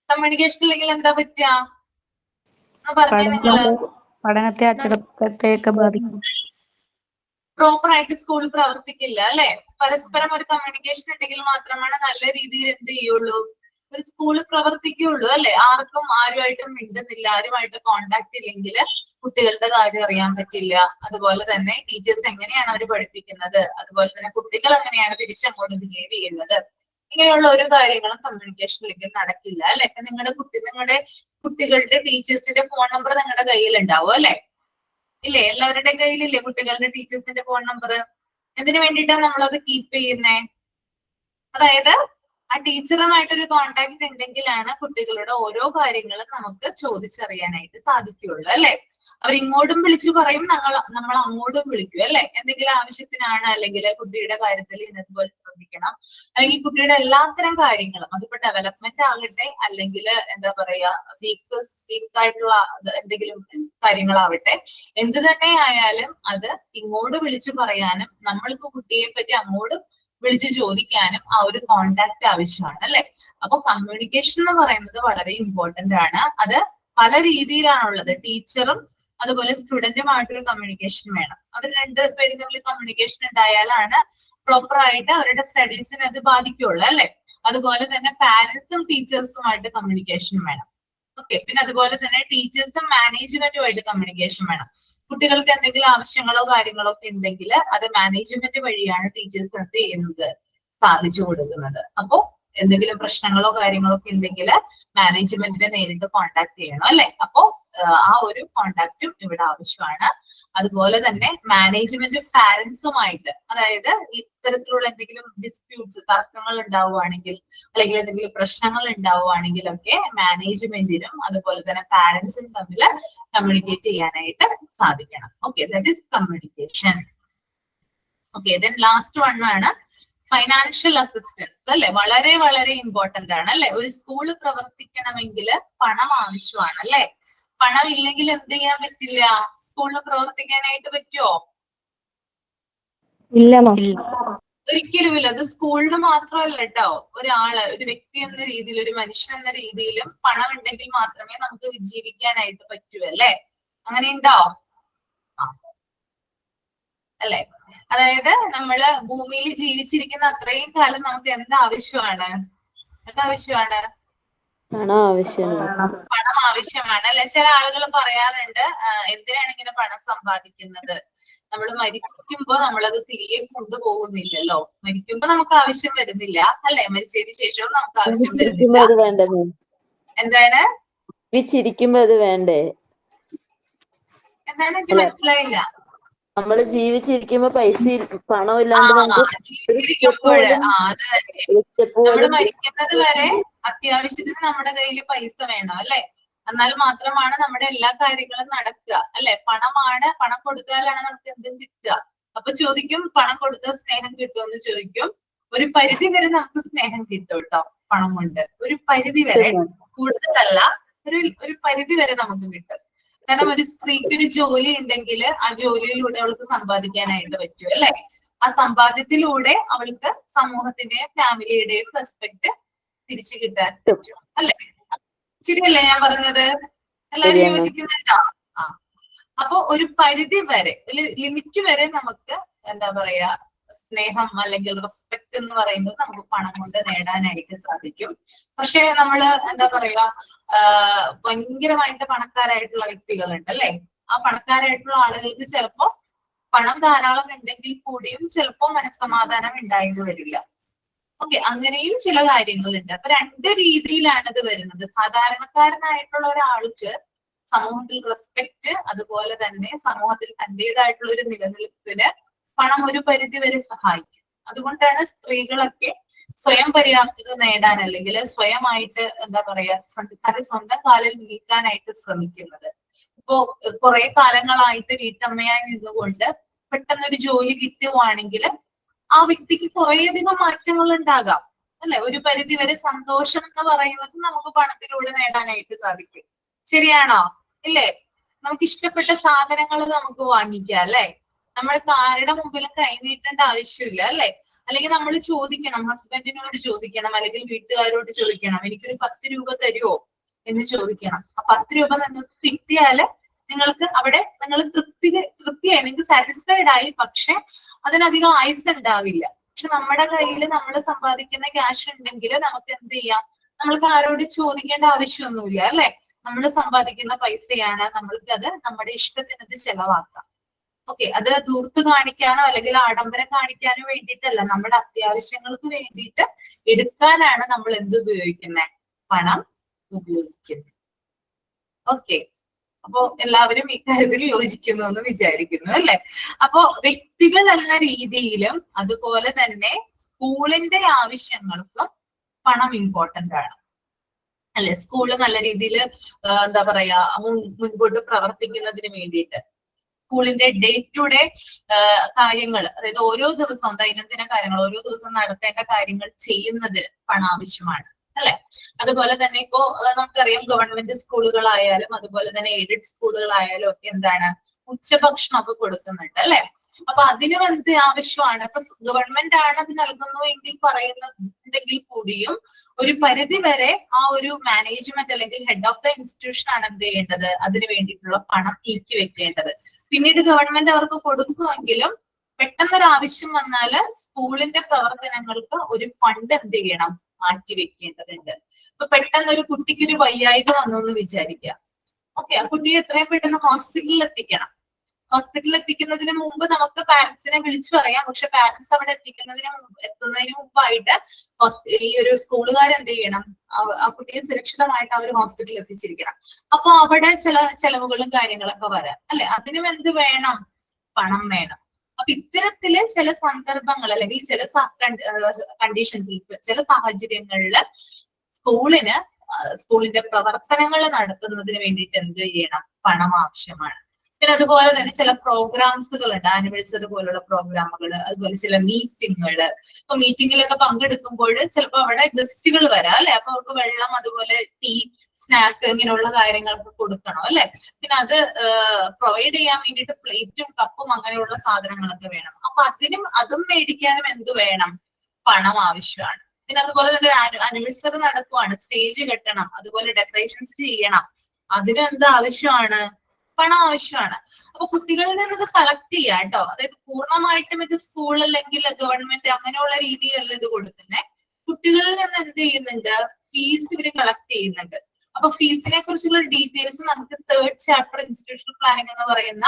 കമ്മ്യൂണിക്കേഷൻ ഇല്ലെങ്കിൽ എന്താ പറ്റുക? പഠനത്തെ അച്ചടക്കത്തെയൊക്കെ ബാധിക്കും. പ്രോപ്പർ ആയിട്ട് സ്കൂൾ പ്രവർത്തിക്കില്ല അല്ലെ. പരസ്പരം ഒരു കമ്മ്യൂണിക്കേഷൻ ഉണ്ടെങ്കിൽ മാത്രമാണ് നല്ല രീതിയിൽ എന്ത് ചെയ്യുള്ളൂ, ഒരു സ്കൂൾ പ്രവർത്തിക്കുള്ളൂ അല്ലെ. ആരുമായിട്ടും മിണ്ടുന്നില്ല, ആരുമായിട്ട് കോണ്ടാക്ട് ഇല്ലെങ്കിൽ കുട്ടികളുടെ കാര്യം അറിയാൻ പറ്റില്ല. അതുപോലെ തന്നെ ടീച്ചേഴ്സ് എങ്ങനെയാണ് അവർ പഠിപ്പിക്കുന്നത്, അതുപോലെ തന്നെ കുട്ടികൾ എങ്ങനെയാണ് തിരിച്ചങ്ങോട്ട് ബിഹേവ് ചെയ്യുന്നത്, ഇങ്ങനെയുള്ള ഒരു കാര്യങ്ങളും കമ്മ്യൂണിക്കേഷനിലേക്ക് നടക്കില്ല അല്ലെ. നിങ്ങളുടെ കുട്ടികളുടെ ടീച്ചേഴ്സിന്റെ ഫോൺ നമ്പർ നിങ്ങളുടെ കയ്യിൽ ഉണ്ടാവും അല്ലെ. ഇല്ലേ, എല്ലാവരുടെയും കയ്യിലില്ലേ കുട്ടികളുടെ ടീച്ചേഴ്സിന്റെ ഫോൺ നമ്പർ? എന്തിനു വേണ്ടിയിട്ടാണ് നമ്മളത് കീപ്പ് ചെയ്യുന്നേ? അതായത് ആ ടീച്ചറുമായിട്ടൊരു കോണ്ടാക്ട് ഉണ്ടെങ്കിലാണ് കുട്ടികളുടെ ഓരോ കാര്യങ്ങളും നമുക്ക് ചോദിച്ചറിയാനായിട്ട് സാധിക്കുകയുള്ളൂ അല്ലെ. അവർ ഇങ്ങോട്ടും വിളിച്ചു പറയും, നമ്മൾ അങ്ങോട്ടും വിളിക്കും അല്ലെ. എന്തെങ്കിലും ആവശ്യത്തിനാണ്, അല്ലെങ്കിൽ കുട്ടിയുടെ കാര്യത്തിൽ ഇന്നതുപോലെ ശ്രദ്ധിക്കണം, അല്ലെങ്കിൽ കുട്ടിയുടെ എല്ലാത്തരം കാര്യങ്ങളും, അതിപ്പോ ഡെവലപ്മെന്റ് ആകട്ടെ, അല്ലെങ്കിൽ എന്താ പറയാ വീക്ക് ആയിട്ടുള്ള എന്തെങ്കിലും കാര്യങ്ങളാവട്ടെ, എന്ത് തന്നെ ആയാലും അത് ഇങ്ങോട്ട് വിളിച്ചു പറയാനും നമ്മൾക്ക് കുട്ടിയെ പറ്റി അങ്ങോട്ടും വിളിച്ചു ചോദിക്കാനും ആ ഒരു കോണ്ടാക്ട് ആവശ്യമാണ് അല്ലെ. അപ്പൊ കമ്മ്യൂണിക്കേഷൻ എന്ന് പറയുന്നത് വളരെ ഇമ്പോർട്ടന്റ് ആണ്. അത് പല രീതിയിലാണുള്ളത്. ടീച്ചറും അതുപോലെ സ്റ്റുഡന്റുമായിട്ടൊരു കമ്മ്യൂണിക്കേഷൻ വേണം. അവർ രണ്ടുപേരും തമ്മിൽ കമ്മ്യൂണിക്കേഷൻ ഉണ്ടായാലാണ് പ്രോപ്പർ ആയിട്ട് അവരുടെ സ്റ്റഡീസിനെ അത് ബാധിക്കുള്ളൂ അല്ലെ. അതുപോലെ തന്നെ പാരന്റ്സും ടീച്ചേഴ്സുമായിട്ട് കമ്മ്യൂണിക്കേഷൻ വേണം. ഓക്കെ, പിന്നെ അതുപോലെ തന്നെ ടീച്ചേഴ്സും മാനേജ്മെന്റുമായിട്ട് കമ്മ്യൂണിക്കേഷൻ വേണം. കുട്ടികൾക്ക് എന്തെങ്കിലും ആവശ്യങ്ങളോ കാര്യങ്ങളോ ഒക്കെ ഉണ്ടെങ്കിൽ അത് മാനേജ്മെന്റ് വഴിയാണ് ടീച്ചേഴ്സ് എന്ത് ചെയ്യുന്നത്, സാധിച്ചു കൊടുക്കുന്നത്. അപ്പോ എന്തെങ്കിലും പ്രശ്നങ്ങളോ കാര്യങ്ങളോ ഒക്കെ ഉണ്ടെങ്കിൽ മാനേജ്മെന്റിനെ നേരിട്ട് കോണ്ടാക്ട് ചെയ്യണം അല്ലെ. അപ്പോ ആ ഒരു കോണ്ടാക്റ്റും ഇവിടെ ആവശ്യമാണ്. അതുപോലെ തന്നെ മാനേജ്മെന്റ് പാരന്റ്സുമായിട്ട്, അതായത് ഇത്തരത്തിലുള്ള എന്തെങ്കിലും ഡിസ്പ്യൂട്ട്സ്, തർക്കങ്ങൾ ഉണ്ടാവുകയാണെങ്കിൽ, അല്ലെങ്കിൽ എന്തെങ്കിലും പ്രശ്നങ്ങൾ ഉണ്ടാവുകയാണെങ്കിലൊക്കെ മാനേജ്മെന്റിനും അതുപോലെ തന്നെ പാരന്റ്സും തമ്മിൽ കമ്മ്യൂണിക്കേറ്റ് ചെയ്യാനായിട്ട് സാധിക്കണം. Okay, that is communication. Okay, then last one ആണ് ഫൈനാൻഷ്യൽ അസിസ്റ്റൻസ് അല്ലെ. വളരെ വളരെ ഇമ്പോർട്ടന്റ് ആണ് അല്ലെ. ഒരു സ്കൂള് പ്രവർത്തിക്കണമെങ്കിൽ പണം ആവശ്യമാണ് അല്ലെ. പണം ഇല്ലെങ്കിൽ എന്ത് ചെയ്യാൻ പറ്റില്ല? സ്കൂളിൽ പ്രവർത്തിക്കാനായിട്ട് പറ്റുമോ? ഒരിക്കലുമില്ല. അത് സ്കൂളിന് മാത്രമല്ല കേട്ടോ, ഒരു വ്യക്തി എന്ന രീതിയിൽ, ഒരു മനുഷ്യൻ എന്ന രീതിയിലും പണം ഉണ്ടെങ്കിൽ മാത്രമേ നമുക്ക് ജീവിക്കാനായിട്ട് പറ്റൂ അല്ലെ. അങ്ങനെയുണ്ടോ? അല്ലെ. അതായത് നമ്മള് ഭൂമിയിൽ ജീവിച്ചിരിക്കുന്ന അത്രയും കാലം നമുക്ക് എന്താവശ്യമാണ്? എന്താവശ്യമാണ്? പണം ആവശ്യമാണ് അല്ലെ. ചില ആളുകൾ പറയാറുണ്ട്, എന്തിനാണ് ഇങ്ങനെ പണം സമ്പാദിക്കുന്നത്? നമ്മൾ മരിക്കുമ്പോ നമ്മളത് തിരികെ കൊണ്ടുപോകുന്നില്ലല്ലോ. മരിക്കുമ്പോ നമുക്ക് ആവശ്യം വരുന്നില്ല അല്ലെ. മരിച്ചതിന് ശേഷവും നമുക്ക് ആവശ്യം വരുന്നില്ല. എന്താണ് ജീവിച്ചിരിക്കുമ്പോ അത് വേണ്ടേ? എന്താണ് എനിക്ക് മനസ്സിലായില്ല. നമ്മള് ജീവിച്ചിരിക്കുമ്പോ പണം ഇല്ലാണ്ട് നമ്മള് മരിക്കുന്നത് വരെ അത്യാവശ്യത്തിന് നമ്മുടെ കയ്യിൽ പൈസ വേണം അല്ലെ. എന്നാൽ മാത്രമാണ് നമ്മുടെ എല്ലാ കാര്യങ്ങളും നടക്കുക അല്ലെ. പണം കൊടുത്താലാണ് നമുക്ക് എന്തും കിട്ടുക. അപ്പൊ ചോദിക്കും, പണം കൊടുത്താൽ സ്നേഹം കിട്ടുമെന്ന് ചോദിക്കും. ഒരു പരിധി വരെ നമുക്ക് സ്നേഹം കിട്ടും കേട്ടോ പണം കൊണ്ട്. ഒരു പരിധി വരെ, കൂടുതലല്ല, ഒരു പരിധി വരെ നമുക്ക് കിട്ടും. കാരണം ഒരു സ്ത്രീക്ക് ഒരു ജോലി ഉണ്ടെങ്കിൽ ആ ജോലിയിലൂടെ അവൾക്ക് സമ്പാദിക്കാനായിട്ട് പറ്റും അല്ലെ. ആ സമ്പാദ്യത്തിലൂടെ അവൾക്ക് സമൂഹത്തിന്റെയും ഫാമിലിയുടെയും റെസ്പെക്ട് തിരിച്ചു കിട്ടാൻ പറ്റും അല്ലെ. ശരിയല്ലേ ഞാൻ പറഞ്ഞത്? എല്ലാരും യോജിക്കുന്നുണ്ടോ? അപ്പൊ ഒരു പരിധി വരെ, ഒരു ലിമിറ്റ് വരെ നമുക്ക് എന്താ പറയാ സ്നേഹം അല്ലെങ്കിൽ റെസ്പെക്ട് എന്ന് പറയുന്നത് നമുക്ക് പണം കൊണ്ട് നേടാനായിട്ട് സാധിക്കും. പക്ഷെ നമ്മള് എന്താ പറയാ ഭയങ്കരമായിട്ട് പണക്കാരായിട്ടുള്ള വ്യക്തികളുണ്ട് അല്ലെ. ആ പണക്കാരായിട്ടുള്ള ആളുകൾക്ക് ചിലപ്പോ പണം ധാരാളം ഉണ്ടെങ്കിൽ കൂടിയും ചിലപ്പോ മനസ്സമാധാനം ഉണ്ടായെന്ന് വരില്ല. ഓക്കെ, അങ്ങനെയും ചില കാര്യങ്ങളുണ്ട്. അപ്പൊ രണ്ട് രീതിയിലാണ് ഇത് വരുന്നത്. സാധാരണക്കാരനായിട്ടുള്ള ഒരാൾക്ക് സമൂഹത്തിൽ റെസ്പെക്ട്, അതുപോലെ തന്നെ സമൂഹത്തിൽ തന്റേതായിട്ടുള്ള ഒരു നിലനിൽപ്പിന് പണം ഒരു പരിധി വരെ സഹായിക്കും. അതുകൊണ്ടാണ് സ്ത്രീകളൊക്കെ സ്വയം പര്യാപ്തത നേടാൻ അല്ലെങ്കിൽ സ്വയമായിട്ട് എന്താ പറയാ സ്വന്തം കാലിൽ നിൽക്കാനായിട്ട് ശ്രമിക്കുന്നത്. ഇപ്പോ കുറെ കാലങ്ങളായിട്ട് വീട്ടമ്മയായി നിന്നുകൊണ്ട് പെട്ടെന്നൊരു ജോലി കിട്ടുവാണെങ്കിൽ ആ വ്യക്തിക്ക് കുറേയധികം മാറ്റങ്ങൾ ഉണ്ടാകാം അല്ലെ. ഒരു പരിധി വരെ സന്തോഷം എന്ന് പറയുന്നത് നമുക്ക് പണത്തിലൂടെ നേടാനായിട്ട് സാധിക്കും. ശരിയാണോ? ഇല്ലേ? നമുക്ക് ഇഷ്ടപ്പെട്ട സാധനങ്ങൾ നമുക്ക് വാങ്ങിക്കാം അല്ലെ. നമ്മൾക്ക് ആരുടെ മുമ്പിലും കൈ നീട്ടേണ്ട ആവശ്യമില്ല അല്ലെ. അല്ലെങ്കിൽ നമ്മൾ ചോദിക്കണം, ഹസ്ബൻഡിനോട് ചോദിക്കണം, അല്ലെങ്കിൽ വീട്ടുകാരോട് ചോദിക്കണം, എനിക്കൊരു 10 രൂപ തരുമോ എന്ന് ചോദിക്കണം. ആ 10 രൂപ നിങ്ങൾക്ക് കിട്ടിയാല് നിങ്ങൾക്ക് അവിടെ നിങ്ങൾ തൃപ്തിയായി, നിങ്ങൾക്ക് സാറ്റിസ്ഫൈഡ് ആയി. പക്ഷെ അതിനധികം ആയുസ് ഉണ്ടാവില്ല. പക്ഷെ നമ്മുടെ കയ്യിൽ നമ്മൾ സമ്പാദിക്കുന്ന ക്യാഷ് ഉണ്ടെങ്കിൽ നമുക്ക് എന്ത് ചെയ്യാം, നമ്മൾക്ക് ആരോട് ചോദിക്കേണ്ട ആവശ്യമൊന്നുമില്ല അല്ലെ. നമ്മൾ സമ്പാദിക്കുന്ന പൈസയാണ്, നമ്മൾക്ക് അത് നമ്മുടെ ഇഷ്ടത്തിനത് ചെലവാക്കാം. ഓക്കെ, അത് ദൂർത്ത് കാണിക്കാനോ അല്ലെങ്കിൽ ആഡംബരം കാണിക്കാനോ വേണ്ടിയിട്ടല്ല, നമ്മുടെ അത്യാവശ്യങ്ങൾക്ക് വേണ്ടിയിട്ട് എടുക്കാനാണ് നമ്മൾ എന്ത് ഉപയോഗിക്കുന്നത്, പണം ഉപയോഗിക്കുന്നത്. ഓക്കെ, അപ്പോ എല്ലാവരും ഇക്കാര്യത്തിൽ യോജിക്കുന്നു എന്ന് വിചാരിക്കുന്നു അല്ലെ. അപ്പോ വ്യക്തികൾ എന്ന രീതിയിലും അതുപോലെ തന്നെ സ്കൂളിന്റെ ആവശ്യങ്ങൾക്കും പണം ഇമ്പോർട്ടന്റ് ആണ് അല്ലെ. സ്കൂള് നല്ല രീതിയിൽ എന്താ പറയാ മുൻപോട്ട് പ്രവർത്തിക്കുന്നതിന് വേണ്ടിയിട്ട് സ്കൂളിന്റെ ഡേ ടു ഡേ കാര്യങ്ങൾ, അതായത് ഓരോ ദിവസവും ദൈനംദിന കാര്യങ്ങൾ, ഓരോ ദിവസവും നടത്തേണ്ട കാര്യങ്ങൾ ചെയ്യുന്നതിന് പണം ആവശ്യമാണ് അല്ലെ. അതുപോലെ തന്നെ ഇപ്പോ നമുക്കറിയാം ഗവൺമെന്റ് സ്കൂളുകളായാലും അതുപോലെ തന്നെ എയ്ഡഡ് സ്കൂളുകളായാലും ഒക്കെ എന്താണ് ഉച്ചഭക്ഷണമൊക്കെ കൊടുക്കുന്നുണ്ട് അല്ലെ. അപ്പൊ അതിനും എന്ത് ആവശ്യമാണ്. ഇപ്പൊ ഗവൺമെന്റ് ആണ് അത് നൽകുന്നു എങ്കിൽ പറയുന്നുണ്ടെങ്കിൽ കൂടിയും ഒരു പരിധി വരെ ആ ഒരു മാനേജ്മെന്റ് അല്ലെങ്കിൽ ഹെഡ് ഓഫ് ദ ഇൻസ്റ്റിറ്റ്യൂഷൻ ആണ് എന്ത് ചെയ്യേണ്ടത്, അതിന് വേണ്ടിയിട്ടുള്ള പണം നീക്കി വെക്കേണ്ടത്. പിന്നീട് ഗവൺമെന്റ് അവർക്ക് കൊടുക്കുമെങ്കിലും പെട്ടെന്നൊരു ആവശ്യം വന്നാല് സ്കൂളിന്റെ പ്രവർത്തനങ്ങൾക്ക് ഒരു ഫണ്ട് എന്ത് ചെയ്യണം, മാറ്റിവെക്കേണ്ടതുണ്ട്. ഇപ്പൊ പെട്ടെന്ന് ഒരു കുട്ടിക്ക് ഒരു വയ്യായ്ക വന്നു എന്ന് വിചാരിക്കുക. ഓക്കെ, ആ കുട്ടിയെ എത്രയും പെട്ടെന്ന് ഹോസ്പിറ്റലിൽ എത്തിക്കണം. ഹോസ്പിറ്റലിൽ എത്തിക്കുന്നതിന് മുമ്പ് നമുക്ക് പാരന്റ്സിനെ വിളിച്ചു പറയാം. പക്ഷെ പാരന്റ്സ് അവിടെ എത്തുന്നതിന് മുമ്പായിട്ട് ഈ ഒരു സ്കൂളുകാർ എന്ത് ചെയ്യണം, ആ കുട്ടിയെ സുരക്ഷിതമായിട്ട് ആ ഒരു ഹോസ്പിറ്റലിൽ എത്തിച്ചിരിക്കണം. അപ്പൊ അവിടെ ചില ചെലവുകളും കാര്യങ്ങളൊക്കെ വരാം അല്ലെ. അതിനും എന്ത് വേണം, പണം വേണം. അപ്പൊ ഇത്തരത്തില് ചില സന്ദർഭങ്ങൾ അല്ലെങ്കിൽ ചില കണ്ടീഷൻസിൽ, ചില സാഹചര്യങ്ങളിൽ സ്കൂളിന്റെ പ്രവർത്തനങ്ങൾ നടത്തുന്നതിന് വേണ്ടിയിട്ട് എന്ത് ചെയ്യണം, പണം ആവശ്യമാണ്. പിന്നെ അതുപോലെ തന്നെ ചില പ്രോഗ്രാംസുകൾ ഉണ്ട്, ആനിവേഴ്സറി പോലുള്ള പ്രോഗ്രാമുകൾ, അതുപോലെ ചില മീറ്റിങ്ങുകള്. ഇപ്പൊ മീറ്റിങ്ങിലൊക്കെ പങ്കെടുക്കുമ്പോൾ ചിലപ്പോൾ അവിടെ ഗസ്റ്റുകൾ വരാം അല്ലെ. അപ്പൊ അവർക്ക് വെള്ളം, അതുപോലെ ടീ, സ്നാക്ക് ഇങ്ങനെയുള്ള കാര്യങ്ങളൊക്കെ കൊടുക്കണം അല്ലെ. പിന്നെ അത് പ്രൊവൈഡ് ചെയ്യാൻ വേണ്ടിയിട്ട് പ്ലേറ്റും കപ്പും അങ്ങനെയുള്ള സാധനങ്ങളൊക്കെ വേണം. അപ്പൊ അതും മേടിക്കാനും എന്ത് വേണം, പണം ആവശ്യമാണ്. പിന്നെ അതുപോലെ തന്നെ ആനിവേഴ്സറി നടക്കുവാണ്, സ്റ്റേജ് കെട്ടണം, അതുപോലെ ഡെക്കറേഷൻസ് ചെയ്യണം, അതിനും എന്ത് ആവശ്യമാണ്, പണം ആവശ്യമാണ്. അപ്പൊ കുട്ടികളിൽ നിന്ന് ഇത് കളക്ട് ചെയ്യാം കേട്ടോ. അതായത് പൂർണ്ണമായിട്ടും ഇത് സ്കൂൾ അല്ലെങ്കിൽ ഗവൺമെന്റ് അങ്ങനെയുള്ള രീതിയിലല്ല ഇത് കൊടുക്കുന്നത്. കുട്ടികളിൽ നിന്ന് എന്ത് ചെയ്യുന്നുണ്ട്, ഫീസ് ഇവര് കളക്ട് ചെയ്യുന്നുണ്ട്. അപ്പൊ ഫീസിനെ കുറിച്ചുള്ള ഡീറ്റെയിൽസ് നമുക്ക് 3rd ചാപ്റ്റർ ഇൻസ്റ്റിറ്റ്യൂഷണൽ പ്ലാനിംഗ് എന്ന് പറയുന്ന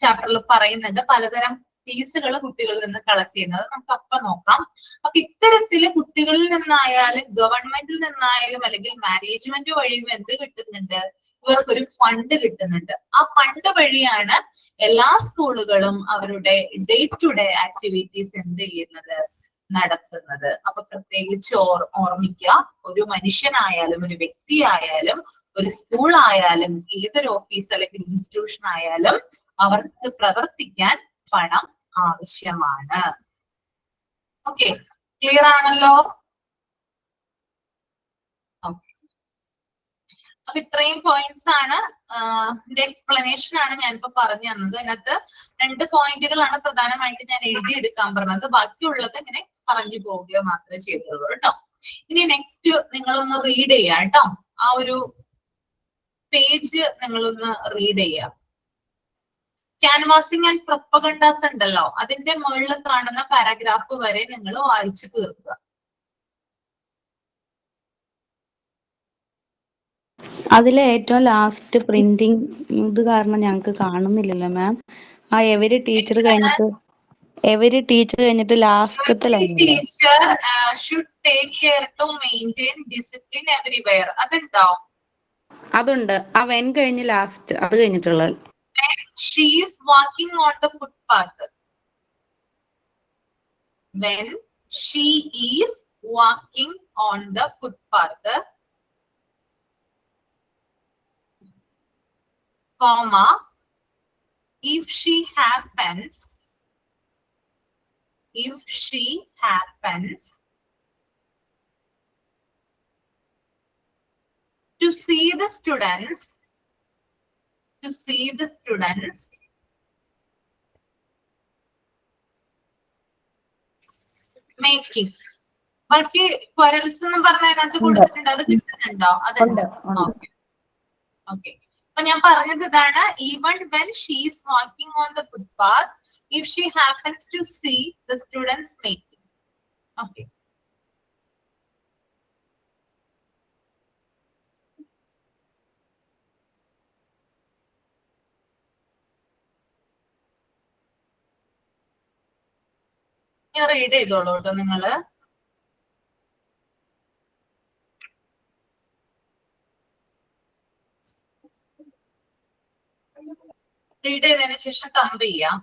ചാപ്റ്ററിൽ പറയുന്നുണ്ട്. പലതരം ഫീസുകൾ കുട്ടികളിൽ നിന്ന് കളക്ട് ചെയ്യുന്നത് നമുക്ക് അപ്പം നോക്കാം. അപ്പൊ ഇത്തരത്തില് കുട്ടികളിൽ നിന്നായാലും ഗവൺമെന്റിൽ നിന്നായാലും അല്ലെങ്കിൽ മാനേജ്മെന്റ് വഴിയും എന്ത് കിട്ടുന്നുണ്ട്, ഇവർക്കൊരു ഫണ്ട് കിട്ടുന്നുണ്ട്. ആ ഫണ്ട് വഴിയാണ് എല്ലാ സ്കൂളുകളും അവരുടെ ഡേ ടു ഡേ ആക്ടിവിറ്റീസ് എന്ത് ചെയ്യുന്നത്, നടത്തുന്നത്. അപ്പൊ പ്രത്യേകിച്ച് ഓർമ്മിക്കുക, ഒരു മനുഷ്യനായാലും ഒരു വ്യക്തിയായാലും ഒരു സ്കൂൾ ആയാലും ഏതൊരു ഓഫീസ് അല്ലെങ്കിൽ ഇൻസ്റ്റിറ്റ്യൂഷൻ ആയാലും അവർക്ക് പ്രവർത്തിക്കാൻ പണം ആവശ്യമാണ്. ഓക്കെ, ക്ലിയർ ആണല്ലോ? അപ്പൊ ഇത്രയും പോയിന്റ്സ് ആണ്, ഇതിന്റെ എക്സ്പ്ലനേഷൻ ആണ് ഞാനിപ്പോ പറഞ്ഞു തന്നത്. അതിനകത്ത് 2 പോയിന്റുകളാണ് പ്രധാനമായിട്ട് ഞാൻ എഴുതിയെടുക്കാൻ പറഞ്ഞത്. ബാക്കിയുള്ളത് ഇങ്ങനെ പറഞ്ഞു പോവുക മാത്രമേ ചെയ്തുള്ളൂ കേട്ടോ. ഇനി നെക്സ്റ്റ് നിങ്ങളൊന്ന് റീഡ് ചെയ്യാം കേട്ടോ. ആ ഒരു പേജ് നിങ്ങളൊന്ന് റീഡ് ചെയ്യാം. ക്യാൻവാസിങ് ആൻഡ് പ്രൊപ്പഗണ്ടാസ് ഉണ്ടല്ലോ, അതിന്റെ മുകളിൽ കാണുന്ന പാരാഗ്രാഫ് വരെ നിങ്ങൾ വായിച്ചു തീർക്കുക. അതിലെ ഏറ്റവും ലാസ്റ്റ് പ്രിന്റിങ് ഇത് കാരണം ഞങ്ങക്ക് കാണുന്നില്ലല്ലോ മാം. ആ എവരി ടീച്ചർ കഴിഞ്ഞിട്ട് ലാസ്റ്റത്തെ Every ലൈനില്ലേ? teacher should take care to maintain discipline everywhere. അതുണ്ടോ? അതുണ്ട്. ആ വെൻ കഴിഞ്ഞ് ലാസ്റ്റ് അത് കഴിഞ്ഞിട്ടുള്ളത്. She is walking on the footpath. When she is walking on the footpath, comma, if she happens to see the students making. ബാക്കി ക്വരൽസ് എന്ന് പറഞ്ഞതിനകത്ത് കൊടുത്തിട്ടുണ്ട്, അത് കിട്ടുന്നുണ്ടോ? അതുണ്ട്. ഓക്കെ. അപ്പൊ ഞാൻ പറഞ്ഞത് ഇതാണ്, even when she is walking on the footpath, if she happens to see the students making. Okay. ഞാൻ റീഡ് ചെയ്തോളൂ കേട്ടോ നിങ്ങള്. റീഡ് ചെയ്തതിനു ശേഷം തമ്പ് ചെയ്യാം.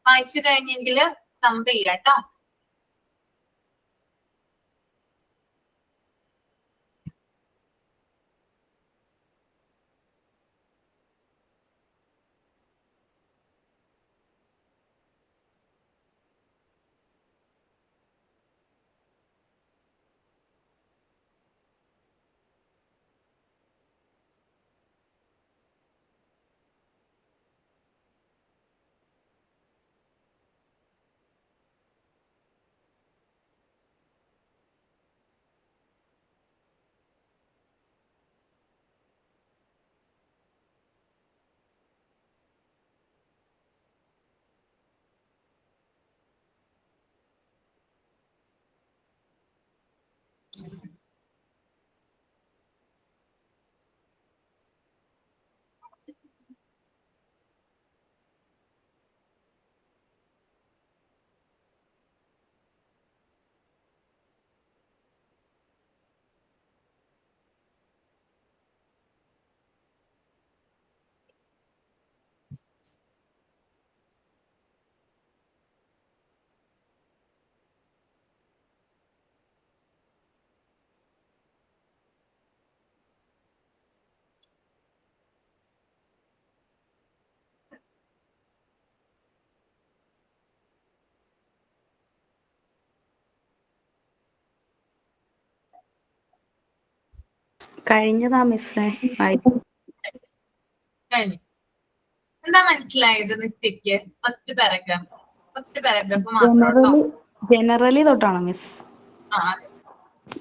വായിച്ചു കഴിഞ്ഞെങ്കിൽ തമ്പ് ചെയ്യാം കേട്ടോ. കഴിഞ്ഞതാ മിസ്സേ. കഴിഞ്ഞു. എന്താ മനസ്സിലായത് നിത്യക്ക്? ഫസ്റ്റ് പാരഗ്രാഫ് മാത്രം. ജനറലി തൊട്ടാണോ മിസ്? ആ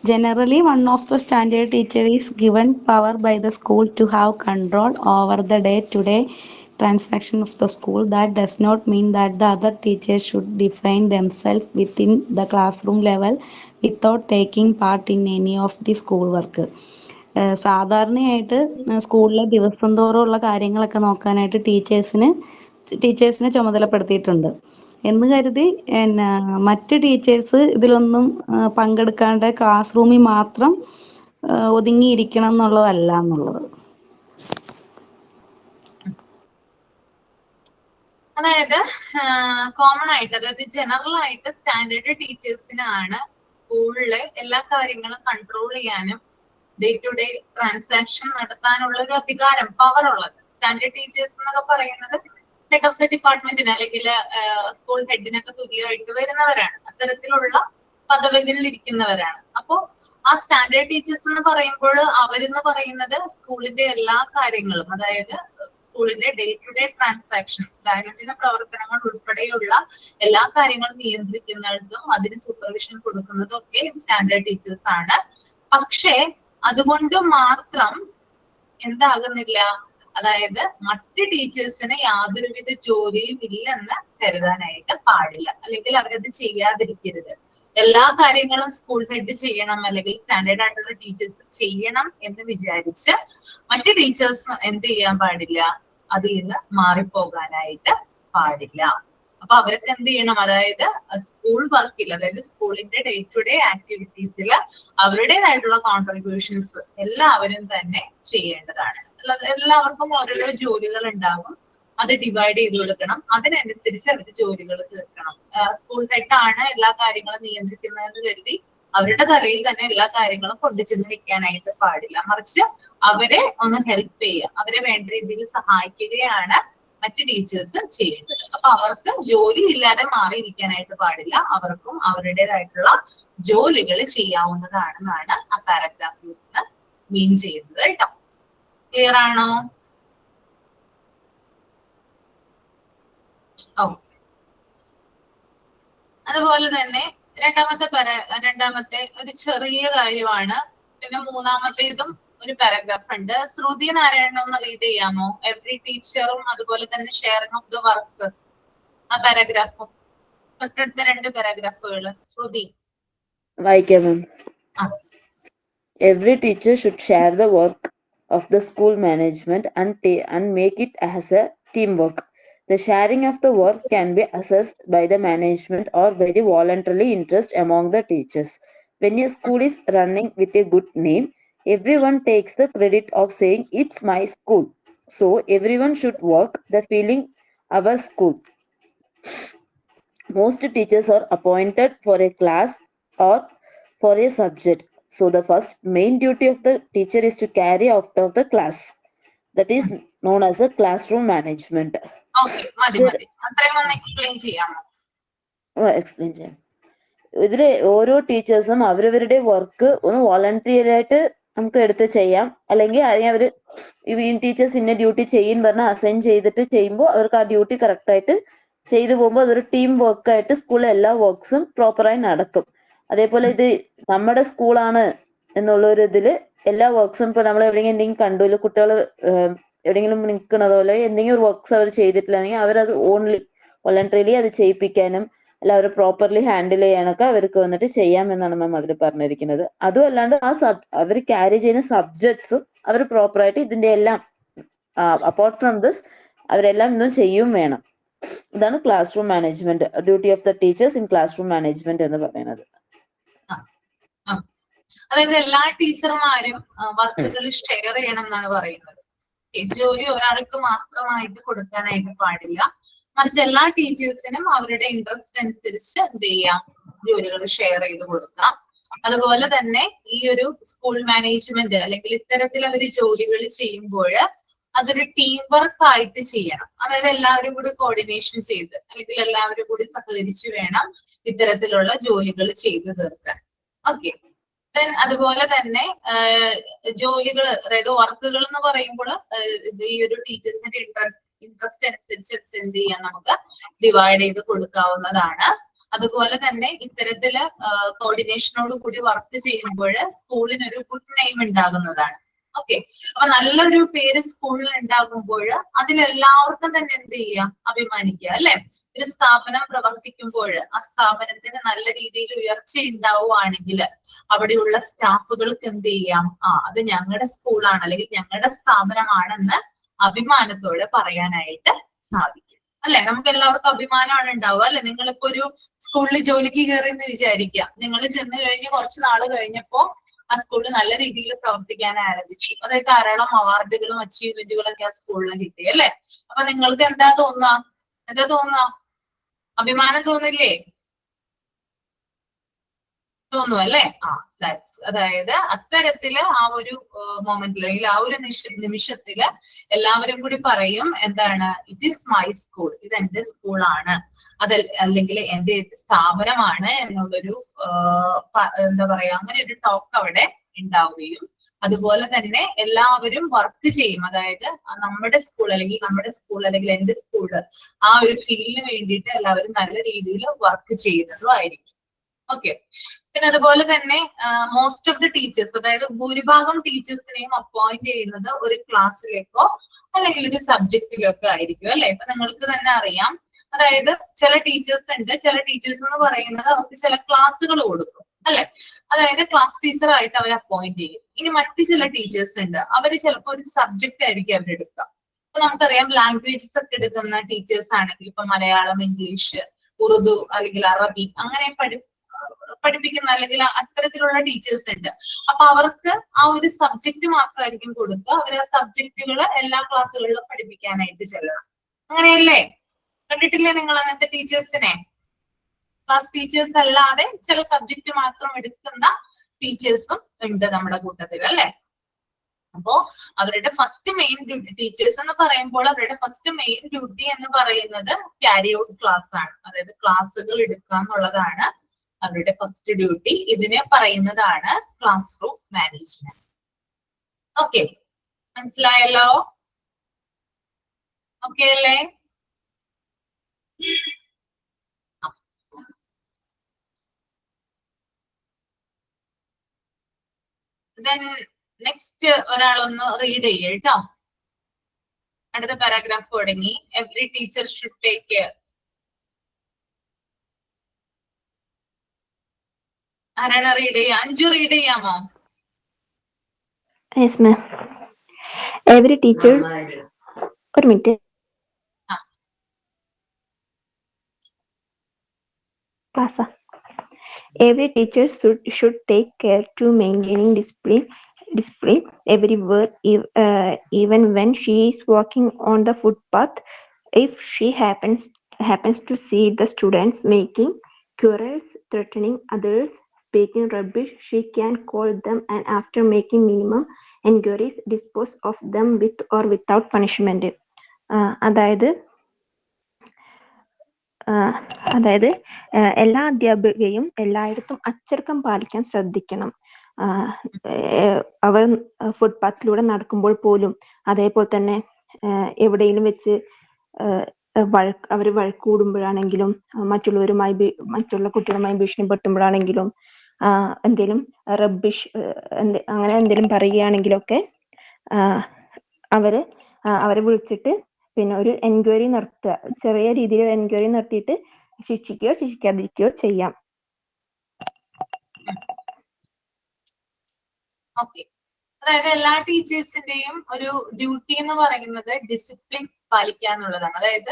Generally, one of the standard teacher is given power by the school to have control over the day-to-day transaction of the school. That does not mean that the other teachers should define themselves within the classroom level without taking part in any of the school work. സാധാരണയായിട്ട് സ്കൂളിലെ ദിവസം തോറുമുള്ള കാര്യങ്ങളൊക്കെ നോക്കാനായിട്ട് ടീച്ചേഴ്സിനെ ചുമതലപ്പെടുത്തിയിട്ടുണ്ട് എന്ന് കരുതി മറ്റ് teachers ഇതിലൊന്നും പങ്കെടുക്കാണ്ട് class റൂമിൽ മാത്രം ഒതുങ്ങിയിരിക്കണം എന്നുള്ളതല്ല എന്നുള്ളത്. അതായത് കോമൺ ആയിട്ട്, അതായത് ജനറൽ ആയിട്ട് സ്റ്റാൻഡേർഡ് ടീച്ചേഴ്സിനാണ് സ്കൂളിലെ എല്ലാ കാര്യങ്ങളും കൺട്രോൾ ചെയ്യാനും ഡേ ടു ഡേ ട്രാൻസാക്ഷൻ നടത്താനുള്ള ഒരു അധികാരം, പവർ ഉള്ളത്. സ്റ്റാൻഡേർഡ് ടീച്ചേഴ്സ് എന്നൊക്കെ പറയുന്നത് ഹെഡ് ഓഫ് ദി ഡിപ്പാർട്ട്മെന്റിന് അല്ലെങ്കിൽ സ്കൂൾ ഹെഡിനൊക്കെ തുല്യമായിട്ട് വരുന്നവരാണ്, അത്തരത്തിലുള്ള പദവികളിൽ ഇരിക്കുന്നവരാണ്. അപ്പോ ആ സ്റ്റാൻഡേർഡ് ടീച്ചേഴ്സ് എന്ന് പറയുമ്പോൾ അവരെന്ന് പറയുന്നത് സ്കൂളിന്റെ എല്ലാ കാര്യങ്ങളും, അതായത് സ്കൂളിന്റെ ഡേ ടു ഡേ ട്രാൻസാക്ഷൻ, ദൈനംദിന പ്രവർത്തനങ്ങൾ ഉൾപ്പെടെയുള്ള എല്ലാ കാര്യങ്ങളും നിയന്ത്രിക്കുന്നതും അതിന് സൂപ്പർവിഷൻ കൊടുക്കുന്നതും ഒക്കെ സ്റ്റാൻഡേർഡ് ടീച്ചേഴ്സ് ആണ്. പക്ഷേ അതുകൊണ്ട് മാത്രം എന്താകുന്നില്ല, അതായത് മറ്റ് ടീച്ചേഴ്സിന് യാതൊരുവിധ ജോലിയും ഇല്ലെന്ന് കരുതാനായിട്ട് പാടില്ല, അല്ലെങ്കിൽ അവരത് ചെയ്യാതിരിക്കരുത്. എല്ലാ കാര്യങ്ങളും സ്കൂൾ ഹെഡ് ചെയ്യണം അല്ലെങ്കിൽ സ്റ്റാൻഡേർഡ് ആയിട്ടുള്ള ടീച്ചേഴ്സ് ചെയ്യണം എന്ന് വിചാരിച്ച് മറ്റ് ടീച്ചേഴ്സ് എന്ത് ചെയ്യാൻ പാടില്ല, അതിൽ നിന്ന് മാറിപ്പോകാനായിട്ട് പാടില്ല. അപ്പൊ അവർക്ക് എന്ത് ചെയ്യണം, അതായത് സ്കൂൾ വർക്കിൽ, അതായത് സ്കൂളിന്റെ ഡേ ടു ഡേ ആക്ടിവിറ്റീസിൽ അവരുടേതായിട്ടുള്ള കോൺട്രിബ്യൂഷൻസ് എല്ലാവരും തന്നെ ചെയ്യേണ്ടതാണ്. എല്ലാവർക്കും ഓരോരോ ജോലികൾ ഉണ്ടാകും, അത് ഡിവൈഡ് ചെയ്ത് കൊടുക്കണം, അതിനനുസരിച്ച് അവർ ജോലികൾ തീർക്കണം. സ്കൂൾ ഹെഡാണ് എല്ലാ കാര്യങ്ങളും നിയന്ത്രിക്കുന്നതെന്ന് കരുതി അവരുടെ തലയിൽ തന്നെ എല്ലാ കാര്യങ്ങളും കൊണ്ടുചെന്ന് വെക്കാനായിട്ട് പാടില്ല. മറിച്ച് അവരെ ഒന്ന് ഹെൽപ്പ് ചെയ്യുക, അവരെ വേണ്ട രീതിയിൽ സഹായിക്കുകയാണ് മറ്റ് ടീച്ചേഴ്സ് ചെയ്യേണ്ടത്. അപ്പൊ അവർക്ക് ജോലി ഇല്ലാതെ മാറിയിരിക്കാനായിട്ട് പാടില്ല, അവർക്കും അവരുടേതായിട്ടുള്ള ജോലികൾ ചെയ്യാവുന്നതാണെന്നാണ് ആ പാരഗ്രാഫിൽ നിന്ന് മീൻ ചെയ്യുന്നത് കേട്ടോ. ക്ലിയർ ആണോ? ഓ, അതുപോലെ തന്നെ രണ്ടാമത്തെ ഒരു ചെറിയ കാര്യമാണ്. പിന്നെ മൂന്നാമത്തേതും ഒരു പാരഗ്രാഫ് ഉണ്ട്. ശ്രുതി നാരായണൻ ഒന്ന് റീഡ് ചെയ്യാമോ? എവറി ടീച്ചറും അതുപോലെ തന്നെ ഷെയറിംഗ് ഓഫ് ദ വർക്ക്, ആ പാരഗ്രാഫും തൊട്ടടുത്ത 2 പാരഗ്രാഫുകൾ. ശ്രുതി വായിക്കാം മാം. Every teacher should share the work of the school management and make it as a teamwork. The sharing of the work can be assessed by the management or by the voluntary interest among the teachers. When a school is running with a good name, everyone takes the credit of saying it's my school. So everyone should work the feeling our school. Most teachers are appointed for a class or for a subject. So the first main duty of the teacher is to carry out of the class. That is known as a classroom management. Okay, മതി മതി, അത്രയും ഒന്ന് explain ചെയ്യാമോ? Explain ചെയ്യാം. ഇതില് ഓരോ ടീച്ചേഴ്സും അവരവരുടെ വർക്ക് ഒന്ന് വോളണ്ടറി ആയിട്ട് നമുക്ക് എടുത്ത് ചെയ്യാം, അല്ലെങ്കിൽ അവര് ഈ ടീച്ചേഴ്സ് ഇന്ന ഡ്യൂട്ടി ചെയ്യും പറഞ്ഞാൽ അസൈൻ ചെയ്തിട്ട് ചെയ്യുമ്പോൾ അവർക്ക് ആ ഡ്യൂട്ടി കറക്റ്റ് ആയിട്ട് ചെയ്തു പോകുമ്പോൾ അതൊരു ടീം വർക്ക് ആയിട്ട് സ്കൂളിലെ എല്ലാ വർക്ക്സും പ്രോപ്പറായി നടക്കും. അതേപോലെ ഇത് നമ്മുടെ സ്കൂളാണ് എന്നുള്ള ഒരു ഇതില് എല്ലാ വർക്ക്സും ഇപ്പൊ നമ്മൾ എവിടെയെങ്കിലും എന്തെങ്കിലും കണ്ടു, കുട്ടികൾ എവിടെയെങ്കിലും നിൽക്കണതോ അല്ലെങ്കിൽ എന്തെങ്കിലും ഒരു വർക്ക്സ് അവർ ചെയ്തിട്ടില്ലെങ്കിൽ അവരത് ഓൺലി വോളണ്ടറിലി അത് ചെയ്യിപ്പിക്കാനും എല്ലാവരും പ്രോപ്പർലി ഹാൻഡിൽ ചെയ്യാനൊക്കെ അവർക്ക് വന്നിട്ട് ചെയ്യാമെന്നാണ് മാം അതിൽ പറഞ്ഞിരിക്കുന്നത്. അതും അല്ലാണ്ട് അവർ ക്യാരി ചെയ്യുന്ന സബ്ജക്ട്സും അവർ പ്രോപ്പറായിട്ട് ഇതിന്റെ എല്ലാം അപ്പാർട്ട് ഫ്രം ദിസ് അവരെല്ലാം ഇന്നും ചെയ്യും വേണം. ഇതാണ് class room management, duty of the teachers in class room management എന്ന് പറയുന്നത്. അതായത് എല്ലാ ടീച്ചർമാരും വർക്കുകൾ ഷെയർ ചെയ്യണം എന്നാണ് പറയുന്നത്. ജോലി ഒരാൾക്ക് മാത്രമായിട്ട് കൊടുക്കാനായിട്ട് പാടില്ല, മറിച്ച് എല്ലാ ടീച്ചേഴ്സിനും അവരുടെ ഇൻട്രസ്റ്റ് അനുസരിച്ച് എന്ത് ചെയ്യാം, ജോലികൾ ഷെയർ ചെയ്ത് കൊടുക്കാം. അതുപോലെ തന്നെ ഈ ഒരു സ്കൂൾ മാനേജ്മെന്റ് അല്ലെങ്കിൽ ഇത്തരത്തിൽ അവർ ജോലികൾ ചെയ്യുമ്പോൾ അതൊരു ടീം വർക്ക് ആയിട്ട് ചെയ്യണം. അതായത് എല്ലാവരും കൂടി കോർഡിനേഷൻ ചെയ്ത് അല്ലെങ്കിൽ എല്ലാവരും കൂടി സഹകരിച്ച് വേണം ഇത്തരത്തിലുള്ള ജോലികൾ ചെയ്തു തീർക്കാൻ. ഓക്കെ, അതുപോലെ തന്നെ ജോലികൾ, അതായത് വർക്കുകൾ എന്ന് പറയുമ്പോൾ ഈ ഒരു ടീച്ചേഴ്സിന്റെ ഇൻട്രസ്റ്റ് അനുസരിച്ച് എന്ത് ചെയ്യാം, നമുക്ക് ഡിവൈഡ് ചെയ്ത് കൊടുക്കാവുന്നതാണ്. അതുപോലെ തന്നെ ഇത്തരത്തില് കോർഡിനേഷനോട് കൂടി വർക്ക് ചെയ്യുമ്പോൾ സ്കൂളിനൊരു ഗുഡ് നെയിം ഉണ്ടാകുന്നതാണ്. ഓക്കെ, അപ്പൊ നല്ലൊരു പേര് സ്കൂളിൽ ഉണ്ടാകുമ്പോൾ അതിലെല്ലാവർക്കും തന്നെ എന്ത് ചെയ്യാം, അഭിമാനിക്കുക അല്ലെ. ഒരു സ്ഥാപനം പ്രവർത്തിക്കുമ്പോൾ ആ സ്ഥാപനത്തിന് നല്ല രീതിയിൽ ഉയർച്ച ഉണ്ടാവുകയാണെങ്കിൽ അവിടെയുള്ള സ്റ്റാഫുകൾക്ക് എന്ത് ചെയ്യാം, അത് ഞങ്ങളുടെ സ്കൂളാണ് അല്ലെങ്കിൽ ഞങ്ങളുടെ സ്ഥാപനമാണെന്ന് അഭിമാനത്തോടെ പറയാനായിട്ട് സാധിക്കും അല്ലെ. നമുക്ക് എല്ലാവർക്കും അഭിമാനമാണ് ഉണ്ടാവുക അല്ലെ. നിങ്ങളിപ്പോ ഒരു സ്കൂളിൽ ജോലിക്ക് കയറി എന്ന് വിചാരിക്കുക, നിങ്ങൾ ചെന്ന് കഴിഞ്ഞ് കുറച്ച് നാള് കഴിഞ്ഞപ്പോ ആ സ്കൂളിൽ നല്ല രീതിയിൽ പ്രവർത്തിക്കാൻ ആരംഭിച്ചു, അതായത് ധാരാളം അവാർഡുകളും അച്ചീവ്മെന്റുകളും ഒക്കെ ആ സ്കൂളിൽ കിട്ടി അല്ലെ. അപ്പൊ നിങ്ങൾക്ക് എന്താ തോന്നുക, അഭിമാനം തോന്നില്ലേ? തോന്നും അല്ലെ. അതായത് അത്തരത്തില് ആ ഒരു മൊമെന്റിൽ അല്ലെങ്കിൽ ആ ഒരു നിമിഷത്തില് എല്ലാവരും കൂടി പറയും എന്താണ്, ഇറ്റ് ഈസ് മൈ സ്കൂൾ, ഇത് എന്റെ സ്കൂളാണ്, അല്ലെങ്കിൽ എന്റെ സ്ഥാപനമാണ് എന്നുള്ളൊരു എന്താ പറയാ, അങ്ങനെ ഒരു ടോക്ക് അവിടെ ഉണ്ടാവുകയും അതുപോലെ തന്നെ എല്ലാവരും വർക്ക് ചെയ്യും. അതായത് നമ്മുടെ സ്കൂൾ അല്ലെങ്കിൽ എന്റെ സ്കൂള് ആ ഒരു ഫീലിന് വേണ്ടിയിട്ട് എല്ലാവരും നല്ല രീതിയിൽ വർക്ക് ചെയ്യുന്നതും ആയിരിക്കും. ഓക്കെ, പിന്നെ അതുപോലെ തന്നെ മോസ്റ്റ് ഓഫ് ദി ടീച്ചേഴ്സ്, അതായത് ഭൂരിഭാഗം ടീച്ചേഴ്സിനെയും അപ്പോയിന്റ് ചെയ്യുന്നത് ഒരു ക്ലാസ്സിലേക്കോ അല്ലെങ്കിൽ ഒരു സബ്ജക്റ്റിലേക്കോ ആയിരിക്കും അല്ലെ. ഇപ്പൊ നിങ്ങൾക്ക് തന്നെ അറിയാം, അതായത് ചില ടീച്ചേഴ്സ് എന്ന് പറയുന്നത് അവർക്ക് ചില ക്ലാസ്സുകൾ കൊടുക്കും അല്ലെ. അതായത് ക്ലാസ് ടീച്ചർ ആയിട്ട് അവർ അപ്പോയിന്റ് ചെയ്യും. ഇനി മറ്റു ചില ടീച്ചേഴ്സ് ഉണ്ട്, അവര് ചിലപ്പോൾ ഒരു സബ്ജക്റ്റ് ആയിരിക്കും അവരെടുക്കുക. അപ്പൊ നമുക്കറിയാം ലാംഗ്വേജസ് ഒക്കെ എടുക്കുന്ന ടീച്ചേഴ്സ് ആണെങ്കിൽ ഇപ്പൊ മലയാളം, ഇംഗ്ലീഷ്, ഉറുദു അല്ലെങ്കിൽ അറബി അങ്ങനെ പഠിപ്പിക്കുന്ന അല്ലെങ്കിൽ അത്തരത്തിലുള്ള ടീച്ചേഴ്സ് ഉണ്ട്. അപ്പൊ അവർക്ക് ആ ഒരു സബ്ജക്റ്റ് മാത്രമായിരിക്കും കൊടുക്കുക. അവർ ആ സബ്ജക്റ്റുകൾ എല്ലാ ക്ലാസ്സുകളിലും പഠിപ്പിക്കാനായിട്ട് ചെല്ലണം. അങ്ങനെയല്ലേ? കണ്ടിട്ടില്ലേ നിങ്ങൾ അങ്ങനത്തെ ടീച്ചേഴ്സിനെ? ക്ലാസ് ടീച്ചേഴ്സ് അല്ലാതെ ചില സബ്ജക്റ്റ് മാത്രം എടുക്കുന്ന ടീച്ചേഴ്സും ഉണ്ട് നമ്മുടെ കൂട്ടത്തിൽ അല്ലെ. അപ്പോ അവരുടെ ഫസ്റ്റ് മെയിൻ ഡ്യൂട്ടി, ടീച്ചേഴ്സ് എന്ന് പറയുമ്പോൾ അവരുടെ ഫസ്റ്റ് മെയിൻ ഡ്യൂട്ടി എന്ന് പറയുന്നത് ക്യാരി ഔട്ട് ക്ലാസ് ആണ്. അതായത് ക്ലാസ്സുകൾ എടുക്കുക എന്നുള്ളതാണ് അവരുടെ ഫസ്റ്റ് ഡ്യൂട്ടി. ഇതിനെ പറയുന്നതാണ് ക്ലാസ് റൂം മാനേജ്മെന്റ്. ഓക്കെ, മനസ്സിലായല്ലോ? ഓക്കെ അല്ലേ? നെക്സ്റ്റ് ഒരാളൊന്ന് റീഡ് ചെയ്യേ കേട്ടോ. അടുത്ത പാരാഗ്രാഫ് തുടങ്ങി. Every teacher should take care. ആരാണ് റീഡ് ചെയ്യുക? അഞ്ചു റീഡ് ചെയ്യാമോ? Yes ma'am. എവറി ടീച്ചർ, ഒരു minute. ക്ലാസ്സാ. Every teacher should take care to maintaining discipline everywhere, even when she is walking on the footpath. If she happens happens to see the students making quarrels, threatening others, speaking rubbish, she can call them and after making minimum enquiries dispose of them with or without punishment. അതായത് അതായത് എല്ലാ അധ്യാപികയും എല്ലായിടത്തും അച്ചടക്കം പാലിക്കാൻ ശ്രദ്ധിക്കണം. അവർ ഫുട്പാത്തിലൂടെ നടക്കുമ്പോൾ പോലും, അതേപോലെ തന്നെ എവിടെയെങ്കിലും വെച്ച് അവർ വഴക്കൂടുമ്പോഴാണെങ്കിലും, മറ്റുള്ള കുട്ടികളുമായി ഭീഷണിപ്പെടുത്തുമ്പോഴാണെങ്കിലും, എന്തെങ്കിലും റബ്ബിഷ് അങ്ങനെ എന്തെങ്കിലും പറയുകയാണെങ്കിലൊക്കെ അവരെ വിളിച്ചിട്ട് പിന്നെ ഒരു എൻക്വയറി നടത്തുക, ചെറിയ രീതിയിൽ എൻക്വയറി നടത്തിയിട്ട് ശിക്ഷിക്കുകയോ ശിക്ഷിക്കാതിരിക്കുകയോ ചെയ്യാം. ഓക്കെ, അതായത് എല്ലാ ടീച്ചേഴ്സിന്റെയും ഒരു ഡ്യൂട്ടി എന്ന് പറയുന്നത് ഡിസിപ്ലിൻ പാലിക്കുക എന്നുള്ളതാണ്. അതായത്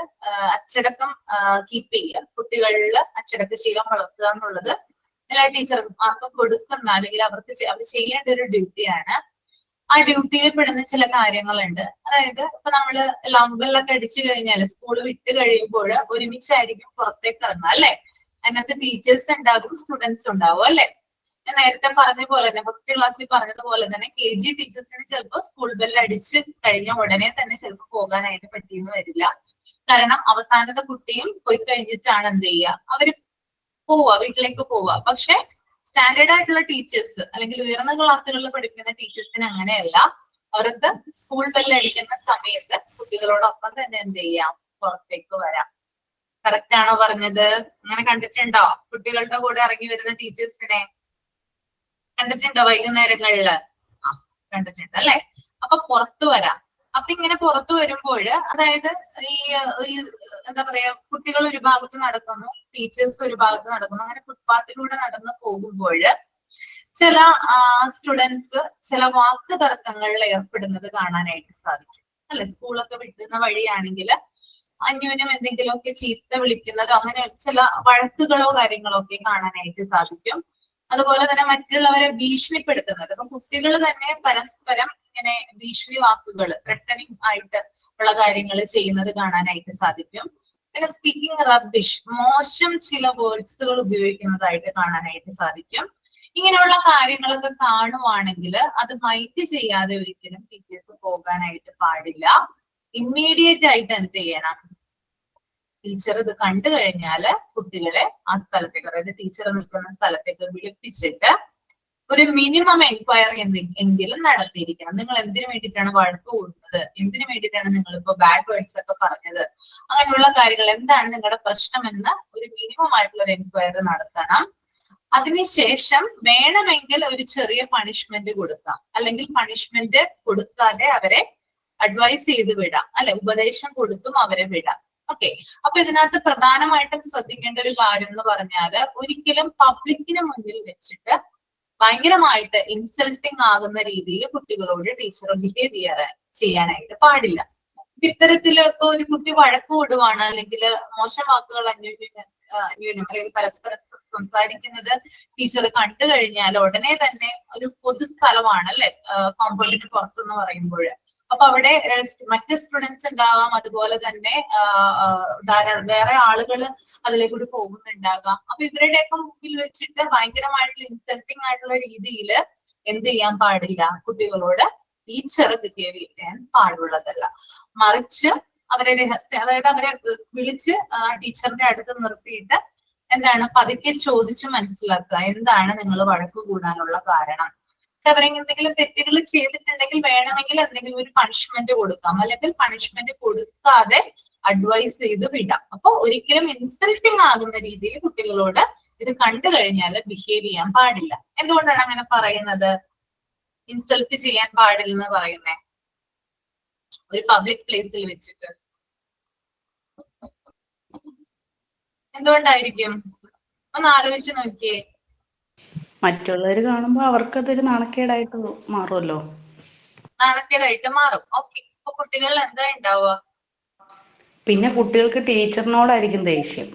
അച്ചടക്കം കീപ്പ് ചെയ്യുക, കുട്ടികളിൽ അച്ചടക്കശീലം വളർത്തുക എന്നുള്ളത് എല്ലാ ടീച്ചർമാർക്കും കൊടുക്കുന്ന, അല്ലെങ്കിൽ അവർ ചെയ്യേണ്ട ഒരു ഡ്യൂട്ടിയാണ്. ആ ഡ്യൂട്ടിയിൽ പെടുന്ന ചില കാര്യങ്ങളുണ്ട്. അതായത് ഇപ്പൊ നമ്മള് ലംബെല്ലൊക്കെ അടിച്ചു കഴിഞ്ഞാൽ സ്കൂൾ വിട്ട് കഴിയുമ്പോൾ ഒരുമിച്ചായിരിക്കും പുറത്തേക്ക് ഇറങ്ങുക അല്ലെ. അതിനകത്ത് ടീച്ചേഴ്സ് ഉണ്ടാകും, സ്റ്റുഡൻസ് ഉണ്ടാവും അല്ലെ. ഞാൻ നേരത്തെ പറഞ്ഞ പോലെ തന്നെ, ഫസ്റ്റ് ക്ലാസ്സിൽ പറഞ്ഞതുപോലെ തന്നെ, KG ടീച്ചേഴ്സിന് ചിലപ്പോൾ സ്കൂൾ ബെല്ല് അടിച്ച് കഴിഞ്ഞ ഉടനെ തന്നെ ചിലപ്പോൾ പോകാനായിട്ട് പറ്റിയെന്ന് വരില്ല. കാരണം അവസാനത്തെ കുട്ടിയും പോയി കഴിഞ്ഞിട്ടാണ് എന്ത് ചെയ്യുക, അവര് പോവുക, വീട്ടിലേക്ക് പോവുക. പക്ഷെ സ്റ്റാൻഡേർഡ് ആയിട്ടുള്ള ടീച്ചേഴ്സ് അല്ലെങ്കിൽ ഉയർന്ന ക്ലാസ്സുകളിൽ പഠിക്കുന്ന ടീച്ചേഴ്സിന് അങ്ങനെയല്ല. അവർക്ക് സ്കൂൾ ബെല്ല് അടിക്കുന്ന സമയത്ത് കുട്ടികളോടൊപ്പം തന്നെ എന്ത് ചെയ്യാം, പുറത്തേക്ക് വരാം. കറക്റ്റ് ആണോ പറഞ്ഞത്? അങ്ങനെ കണ്ടിട്ടുണ്ടോ കുട്ടികളുടെ കൂടെ ഇറങ്ങി വരുന്ന ടീച്ചേഴ്സിനെ? കണ്ടിട്ടുണ്ടോ വൈകുന്നേരങ്ങളില്? കണ്ടിട്ടുണ്ട് അല്ലെ. അപ്പൊ പുറത്തു വരാം. അപ്പൊ ഇങ്ങനെ പുറത്തു വരുമ്പോൾ, അതായത് ഈ എന്താ പറയാ, കുട്ടികൾ ഒരു ഭാഗത്ത് നടക്കുന്നു, ടീച്ചേഴ്സ് ഒരു ഭാഗത്ത് നടക്കുന്നു, അങ്ങനെ ഫുട്പാത്തിലൂടെ നടന്നു പോകുമ്പോൾ ചില സ്റ്റുഡൻസ് ചില വാക്ക് തർക്കങ്ങളിൽ ഏർപ്പെടുന്നത് കാണാനായിട്ട് സാധിക്കും അല്ലെ. സ്കൂളൊക്കെ വിട്ടുന്ന വഴിയാണെങ്കിൽ അന്യോന്യം എന്തെങ്കിലുമൊക്കെ ചീത്ത വിളിക്കുന്നതോ അങ്ങനെ ചില വഴക്കുകളോ കാര്യങ്ങളോ ഒക്കെ കാണാനായിട്ട് സാധിക്കും. അതുപോലെ തന്നെ മറ്റുള്ളവരെ ഭീഷണിപ്പെടുത്തുന്നത്, അപ്പൊ കുട്ടികൾ തന്നെ പരസ്പരം ഇങ്ങനെ ഭീഷണി വാക്കുകൾ, ത്രെട്ടനിങ് ആയിട്ട് ഉള്ള കാര്യങ്ങൾ ചെയ്യുന്നത് കാണാനായിട്ട് സാധിക്കും. പിന്നെ സ്പീക്കിംഗ് റബ്ബിഷ്, മോശം ചില വേർഡ്സുകൾ ഉപയോഗിക്കുന്നതായിട്ട് കാണാനായിട്ട് സാധിക്കും. ഇങ്ങനെയുള്ള കാര്യങ്ങളൊക്കെ കാണുവാണെങ്കിൽ അത് മൈൻഡ് ചെയ്യാതെ ഒരിക്കലും ടീച്ചേഴ്സ് പോകാനായിട്ട് പാടില്ല. ഇമ്മീഡിയറ്റ് ആയിട്ട് എന്ത് ചെയ്യണം, ടീച്ചർ ഇത് കണ്ടു കഴിഞ്ഞാല് കുട്ടികളെ ആ സ്ഥലത്തേക്ക്, അതായത് ടീച്ചർ നിൽക്കുന്ന സ്ഥലത്തേക്ക് വിളിപ്പിച്ചിട്ട് ഒരു മിനിമം എൻക്വയറി എങ്കിലും നടത്തിയിരിക്കണം. നിങ്ങൾ എന്തിനു വേണ്ടിയിട്ടാണ് വഴക്ക് കൂടുന്നത്, എന്തിനു വേണ്ടിയിട്ടാണ് നിങ്ങൾ ഇപ്പൊ ബാഡ് വേർഡ്സ് ഒക്കെ പറഞ്ഞത്, അങ്ങനെയുള്ള കാര്യങ്ങൾ, എന്താണ് നിങ്ങളുടെ പ്രശ്നമെന്ന് ഒരു മിനിമം ആയിട്ടുള്ള ഒരു എൻക്വയറി നടത്തണം. അതിനുശേഷം വേണമെങ്കിൽ ഒരു ചെറിയ പണിഷ്മെന്റ് കൊടുക്കാം, അല്ലെങ്കിൽ പണിഷ്മെന്റ് കൊടുക്കാതെ അവരെ അഡ്വൈസ് ചെയ്ത് വിടാം അല്ലെ, ഉപദേശം കൊടുത്തും അവരെ വിടാം. ഓക്കെ, അപ്പൊ ഇതിനകത്ത് പ്രധാനമായിട്ടും ശ്രദ്ധിക്കേണ്ട ഒരു കാര്യം എന്ന് പറഞ്ഞാല്, ഒരിക്കലും പബ്ലിക്കിന് മുന്നിൽ വെച്ചിട്ട് ഭയങ്കരമായിട്ട് ഇൻസൾട്ടിങ് ആകുന്ന രീതിയിൽ കുട്ടികളോട് ടീച്ചർ ബിഹേവ് ചെയ്യാനായിട്ട് പാടില്ല. ഇത്തരത്തില് ഇപ്പൊ ഒരു കുട്ടി വഴക്ക് കൂടുവാണ്, അല്ലെങ്കിൽ മോശം വാക്കുകൾ അന്വേഷിക്കാൻ അല്ലെങ്കിൽ പരസ്പരം സംസാരിക്കുന്നത് ടീച്ചർ കണ്ടു കഴിഞ്ഞാൽ ഉടനെ തന്നെ, ഒരു പൊതു സ്ഥലമാണ് അല്ലെ കോമ്പൗണ്ടിന് പുറത്തെന്ന് പറയുമ്പോൾ, അപ്പൊ അവിടെ മറ്റ് സ്റ്റുഡൻസ് ഉണ്ടാവാം, അതുപോലെ തന്നെ ധാരാളം വേറെ ആളുകൾ അതിലേക്കൂടി പോകുന്നുണ്ടാകാം. അപ്പൊ ഇവരുടെയൊക്കെ മുമ്പിൽ വെച്ചിട്ട് ഭയങ്കരമായിട്ടുള്ള ഇൻസൾട്ടിങ് ആയിട്ടുള്ള രീതിയിൽ എന്ത് ചെയ്യാൻ പാടില്ല, കുട്ടികളോട് ടീച്ചർ ബിഹേവ് ചെയ്യാൻ പാടുള്ളതല്ല. മറിച്ച് അവരെ അതായത് അവരെ വിളിച്ച് ടീച്ചറിന്റെ അടുത്ത് നിർത്തിയിട്ട് എന്താണ് പതുക്കെ ചോദിച്ചു മനസ്സിലാക്കുക, എന്താണ് നിങ്ങൾ വഴക്ക് കൂടാനുള്ള കാരണം. അവരെന്തെങ്കിലും തെറ്റുകൾ ചെയ്തിട്ടുണ്ടെങ്കിൽ വേണമെങ്കിൽ എന്തെങ്കിലും ഒരു പണിഷ്മെന്റ് കൊടുക്കാം, അല്ലെങ്കിൽ പണിഷ്മെന്റ് കൊടുക്കാതെ അഡ്വൈസ് ചെയ്ത് വിടാം. അപ്പൊ ഒരിക്കലും ഇൻസൾട്ടിങ് ആകുന്ന രീതിയിൽ കുട്ടികളോട് ഇത് കണ്ടു കഴിഞ്ഞാൽ ബിഹേവ് ചെയ്യാൻ പാടില്ല. എന്തുകൊണ്ടാണ് അങ്ങനെ പറയുന്നത്, ഇൻസൾട്ട് ചെയ്യാൻ പാടില്ലെന്ന് പറയുന്നേ? ഒരു പബ്ലിക് പ്ലേസിൽ വെച്ചിട്ട് എന്തുകൊണ്ടായിരിക്കും? ഒന്ന് ആലോചിച്ച് നോക്കിയേ. മറ്റുള്ളവർ കാണുമ്പോൾ അവർക്കതൊരു നാണക്കേടായിട്ട് മാറുമല്ലോ. നാണക്കേടായിട്ട് മാറും. ഓക്കെ, അപ്പൊ കുട്ടികളിൽ എന്താ ഉണ്ടാവുക? പിന്നെ കുട്ടികൾക്ക് ടീച്ചറിനോടായിരിക്കും ദേഷ്യം.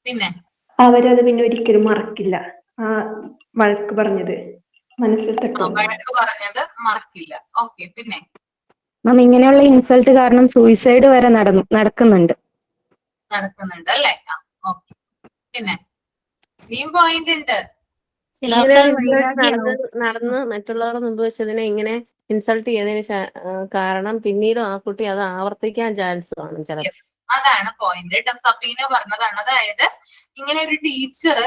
പിന്നെ അവരത് പിന്നെ ഒരിക്കലും മറക്കില്ല. ആ വഴക്ക് പറഞ്ഞത് മനസ്സിൽ തട്ടും. വഴക്ക് പറഞ്ഞത് മറക്കില്ല. ഓക്കെ, പിന്നെ മാം ഇങ്ങനെയുള്ള ഇൻസൾട്ട് കാരണം സൂയിസൈഡ് വരെ നടക്കുന്നുണ്ട്. അല്ലേ? ഓക്കെ. പിന്നെ ഇനിയും പോയിന്റ് ഉണ്ട്. ഇങ്ങനെ ഒരു ഇൻസൾട്ട് നടന്ന് മറ്റുള്ളവരുടെ മുമ്പ് വെച്ച് ഇതിനെ ഇങ്ങനെ ഇൻസൾട്ട് ചെയ്തതിന് കാരണം പിന്നീട് ആ കുട്ടി അത് ആവർത്തിക്കാൻ ചാൻസ് കാണും ചിലപ്പോൾ. യെസ്, അതാണ് പോയിന്റ്. സഫീന പറഞ്ഞതാണ്. അതായത് ഇങ്ങനെ ഒരു ടീച്ചർ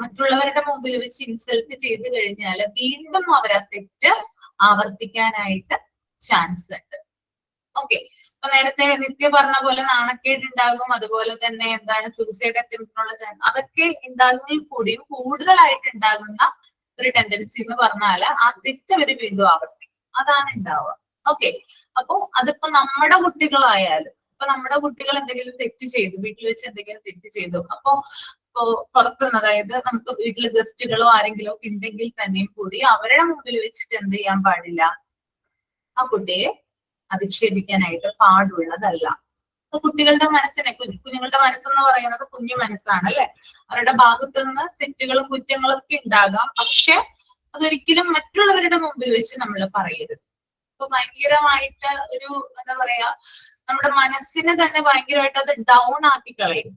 മറ്റുള്ളവരുടെ മുമ്പിൽ വെച്ച് ഇൻസൾട്ട് ചെയ്ത് കഴിഞ്ഞാൽ വീണ്ടും അവർ ആ തെറ്റ് ആവർത്തിക്കാനായിട്ട് ചാൻസ് ഉണ്ട്. ഓക്കെ. അപ്പൊ നേരത്തെ നിത്യ പറഞ്ഞ പോലെ നാണക്കേട് ഉണ്ടാകും, അതുപോലെ തന്നെ എന്താണ് സൂസൈഡ് അറ്റംപ്റ്റിനുള്ള ചാൻസ്, അതൊക്കെ ഉണ്ടാകുമെങ്കിൽ കൂടിയും കൂടുതലായിട്ട് ഉണ്ടാകുന്ന ഒരു ടെൻഡൻസി എന്ന് പറഞ്ഞാൽ ആ തെറ്റ് അവർ വീണ്ടും ആവർത്തിക്കും. അതാണ് ഉണ്ടാവുക. ഓക്കെ. അപ്പൊ അതിപ്പോ നമ്മുടെ കുട്ടികളായാലും, ഇപ്പൊ നമ്മുടെ കുട്ടികൾ എന്തെങ്കിലും തെറ്റ് ചെയ്തു, വീട്ടിൽ വെച്ച് എന്തെങ്കിലും തെറ്റ് ചെയ്തു, അപ്പൊ പുറത്തുനിന്ന്, അതായത് നമുക്ക് വീട്ടിൽ ഗസ്റ്റുകളോ ആരെങ്കിലും ഉണ്ടെങ്കിൽ തന്നെയും കൂടി അവരുടെ മുമ്പിൽ വെച്ചിട്ട് എന്ത് ചെയ്യാൻ പാടില്ല, ആ കുട്ടിയെ അധിക്ഷേപിക്കാനായിട്ട് പാടുള്ളതല്ല. കുട്ടികളുടെ മനസ്സിനെ, കുഞ്ഞുങ്ങളുടെ മനസ്സെന്ന് പറയുന്നത് കുഞ്ഞു മനസ്സാണ് അല്ലെ. അവരുടെ ഭാഗത്തു നിന്ന് തെറ്റുകളും കുറ്റങ്ങളും ഒക്കെ ഉണ്ടാകാം, പക്ഷെ അതൊരിക്കലും മറ്റുള്ളവരുടെ മുമ്പിൽ വെച്ച് നമ്മൾ പറയരുത്. അപ്പൊ ഭയങ്കരമായിട്ട് ഒരു എന്താ പറയാ, നമ്മുടെ മനസ്സിനെ തന്നെ ഭയങ്കരമായിട്ട് അത് ഡൗൺ ആക്കി കളയും.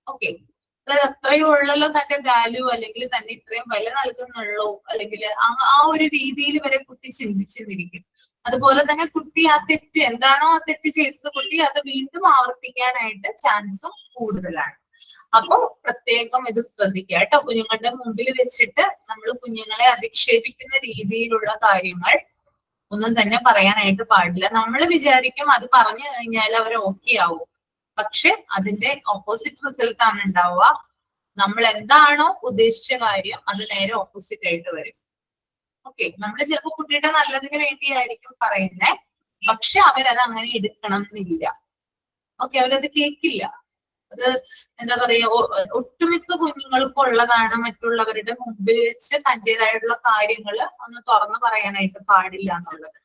ഓക്കെ. അതായത് അത്രയും ഉള്ളല്ലോ തന്റെ വാല്യൂ, അല്ലെങ്കിൽ തന്നെ ഇത്രയും വില നൽകുന്നുള്ളൂ, അല്ലെങ്കിൽ ആ ഒരു രീതിയിൽ വരെ കുട്ടി ചിന്തിച്ചിരിക്കും. അതുപോലെ തന്നെ കുട്ടി ആ തെറ്റ് എന്താണോ ആ തെറ്റ് ചെയ്തത് കുട്ടി അത് വീണ്ടും ആവർത്തിക്കാനായിട്ട് ചാൻസും കൂടുതലാണ്. അപ്പൊ പ്രത്യേകം ഇത് ശ്രദ്ധിക്കുക കേട്ടോ. കുഞ്ഞുങ്ങളുടെ മുമ്പിൽ വെച്ചിട്ട് നമ്മൾ കുഞ്ഞുങ്ങളെ അധിക്ഷേപിക്കുന്ന രീതിയിലുള്ള കാര്യങ്ങൾ ഒന്നും തന്നെ പറയാനായിട്ട് പാടില്ല. നമ്മൾ വിചാരിക്കും അത് പറഞ്ഞു കഴിഞ്ഞാൽ അവർ ഓക്കെ ആവും, പക്ഷെ അതിന്റെ ഓപ്പോസിറ്റ് റിസൾട്ട് ആണ് ഉണ്ടാവുക. നമ്മൾ എന്താണോ ഉദ്ദേശിച്ച കാര്യം അത് നേരെ ഓപ്പോസിറ്റ് ആയിട്ട് വരും. ഓക്കെ. നമ്മൾ ചിലപ്പോൾ കുട്ടിയുടെ നല്ലതിന് വേണ്ടിയായിരിക്കും പറയുന്നത്, പക്ഷെ അവരത് അങ്ങനെ എടുക്കണം എന്നില്ല. ഓക്കെ. അവരത് കേൾക്കില്ല. അത് എന്താ പറയാ, ഒട്ടുമിക്ക കുഞ്ഞുങ്ങൾക്കും ഉള്ളതാണ് മറ്റുള്ളവരുടെ മുമ്പിൽ വെച്ച് തന്റേതായിട്ടുള്ള കാര്യങ്ങൾ ഒന്ന് തുറന്നു പറയാനായിട്ട് പാടില്ല എന്നുള്ളത്.